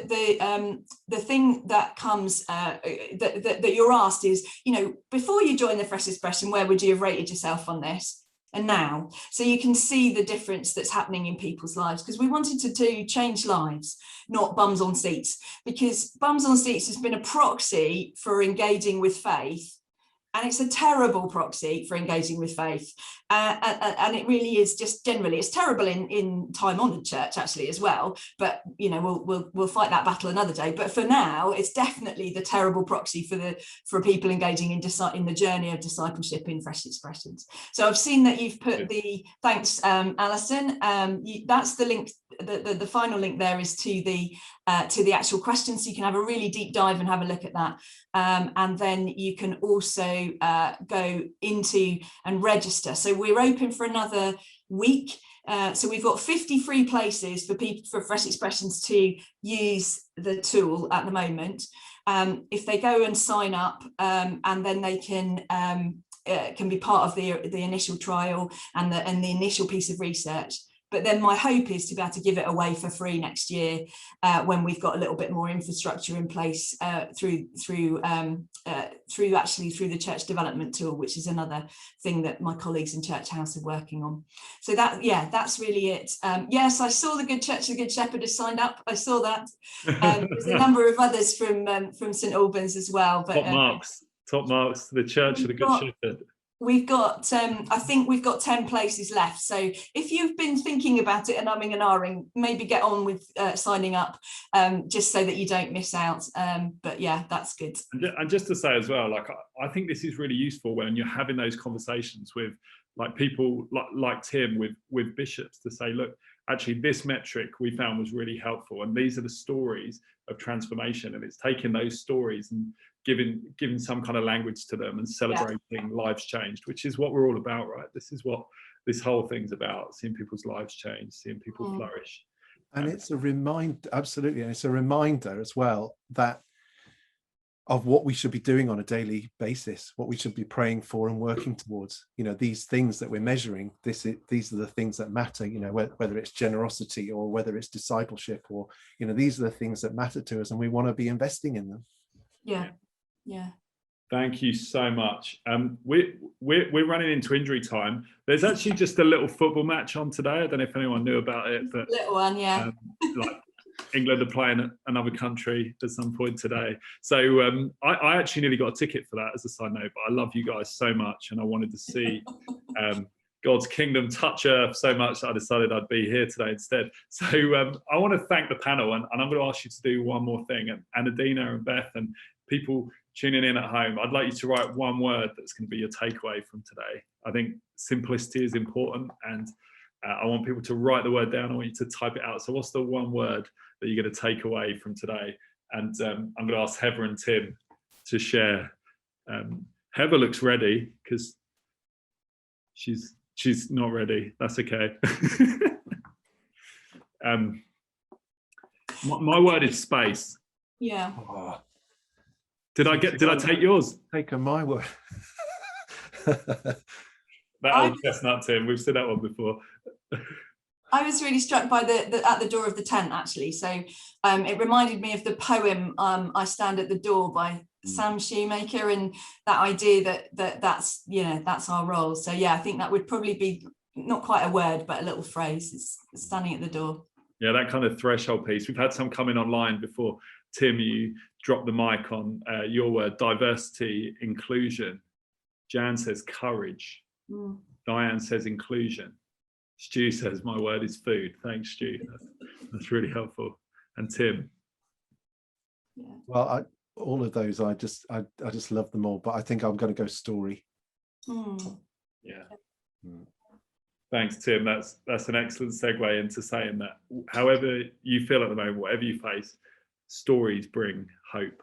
thing that comes that you're asked is, you know, before you join the Fresh Expression, where would you have rated yourself on this? and now. So you can see the difference that's happening in people's lives, because we wanted to do change lives, not bums on seats, because bums on seats has been a proxy for engaging with faith. And it's a terrible proxy for engaging with faith. And it really is just generally, it's terrible in time-honoured church actually as well. But, you know, we'll fight that battle another day. But for now, it's definitely the terrible proxy for people engaging in the journey of discipleship in Fresh Expressions. So I've seen that you've put the, thanks, Alison. That's the link. The final link there is to the actual questions, so you can have a really deep dive and have a look at that, and then you can also go into and register. So we're open for another week, so we've got 50 free places for people, for Fresh Expressions to use the tool at the moment. If they go and sign up, and then they can be part of the initial trial and the initial piece of research. But then my hope is to be able to give it away for free next year, when we've got a little bit more infrastructure in place, through the church development tool, which is another thing that my colleagues in Church House are working on. So that, yeah, that's really it. Yes, I saw the Good Church of the Good Shepherd has signed up. I saw that. There's a number of others from St Albans as well. But top marks to the Church of the Good Shepherd. We've got, I think we've got 10 places left. So if you've been thinking about it and umming and ahhing, maybe get on with signing up, just so that you don't miss out. But yeah, that's good. And just to say as well, like, I think this is really useful when you're having those conversations with like people like Tim with bishops, to say, look, actually this metric we found was really helpful, and these are the stories of transformation, and it's taking those stories and giving some kind of language to them and celebrating lives changed, which is what we're all about, right? This is what this whole thing's about: seeing people's lives change, seeing people flourish. And it's a reminder, absolutely, and it's a reminder as well that of what we should be doing on a daily basis, what we should be praying for and working towards. You know, these things that we're measuring, these are the things that matter, you know, whether it's generosity or whether it's discipleship, or, you know, these are the things that matter to us, and we want to be investing in them. Yeah. Thank you so much. We're running into injury time. There's actually just a little football match on today. I don't know if anyone knew about it, but little one, yeah. Like England are playing another country at some point today. So I actually nearly got a ticket for that, as a side note, but I love you guys so much, and I wanted to see God's kingdom touch earth so much that I decided I'd be here today instead. So I want to thank the panel, and I'm going to ask you to do one more thing. And Adina and Beth and people tuning in at home, I'd like you to write one word that's going to be your takeaway from today. I think simplicity is important, and I want people to write the word down. I want you to type it out. So what's the one word that you're going to take away from today? And I'm going to ask Heather and Tim to share. Heather looks ready, because she's not ready. That's okay. My word is space. Yeah. Oh, did I take yours? take on my word. That old chestnut, Tim. We've said that one before. I was really struck by the at the door of the tent, actually. So it reminded me of the poem I Stand at the Door by Sam Shoemaker, and that idea that's, you know, that's our role. So yeah, I think that would probably be not quite a word, but a little phrase. It's standing at the door. Yeah, that kind of threshold piece. We've had some coming online before. Tim, you dropped the mic on your word: diversity, inclusion. Jan says courage. Diane says inclusion. Stu says my word is food. Thanks, Stu. That's really helpful. And Tim? Yeah. Well, all of those, I just love them all, but I think I'm going to go story. Yeah. Thanks, Tim. That's an excellent segue into saying that however you feel at the moment, whatever you face, stories bring hope.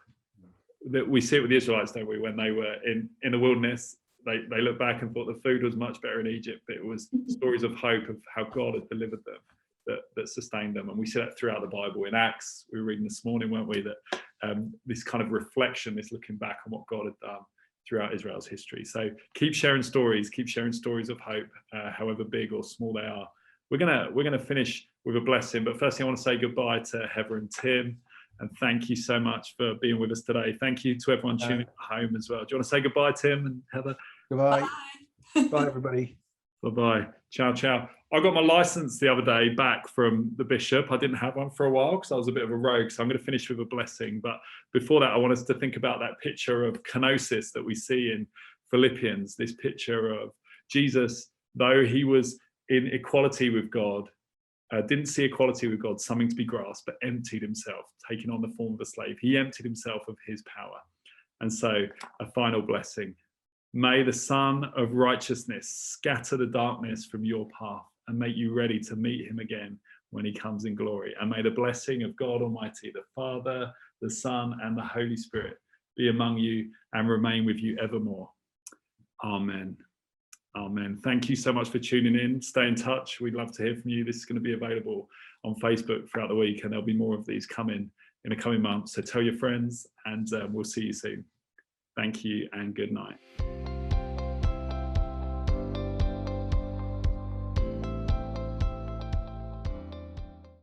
That we see it with the Israelites, don't we? When they were in the wilderness, they look back and thought the food was much better in Egypt, but it was stories of hope of how God had delivered them that sustained them. And we see that throughout the Bible. In Acts, we were reading this morning, weren't we, that this kind of reflection, this looking back on what God had done throughout Israel's history. So keep sharing stories of hope, however big or small they are. We're gonna finish with a blessing, but firstly I want to say goodbye to Heather and Tim, and thank you so much for being with us today. Thank you to everyone tuning at home as well. Do you want to say goodbye, Tim and Heather? Goodbye. Bye. Bye, everybody. Bye-bye. Ciao, ciao. I got my license the other day back from the bishop. I didn't have one for a while because I was a bit of a rogue. So I'm going to finish with a blessing. But before that, I want us to think about that picture of kenosis that we see in Philippians, this picture of Jesus, though he was in equality with God, didn't see equality with God, something to be grasped, but emptied himself, taking on the form of a slave. He emptied himself of his power. And so a final blessing. May the Son of Righteousness scatter the darkness from your path and make you ready to meet him again when he comes in glory. And may the blessing of God Almighty, the Father, the Son, and the Holy Spirit be among you and remain with you evermore. Amen. Amen. Thank you so much for tuning in. Stay in touch. We'd love to hear from you. This is going to be available on Facebook throughout the week, and there'll be more of these coming in the coming months. So tell your friends, and we'll see you soon. Thank you and good night.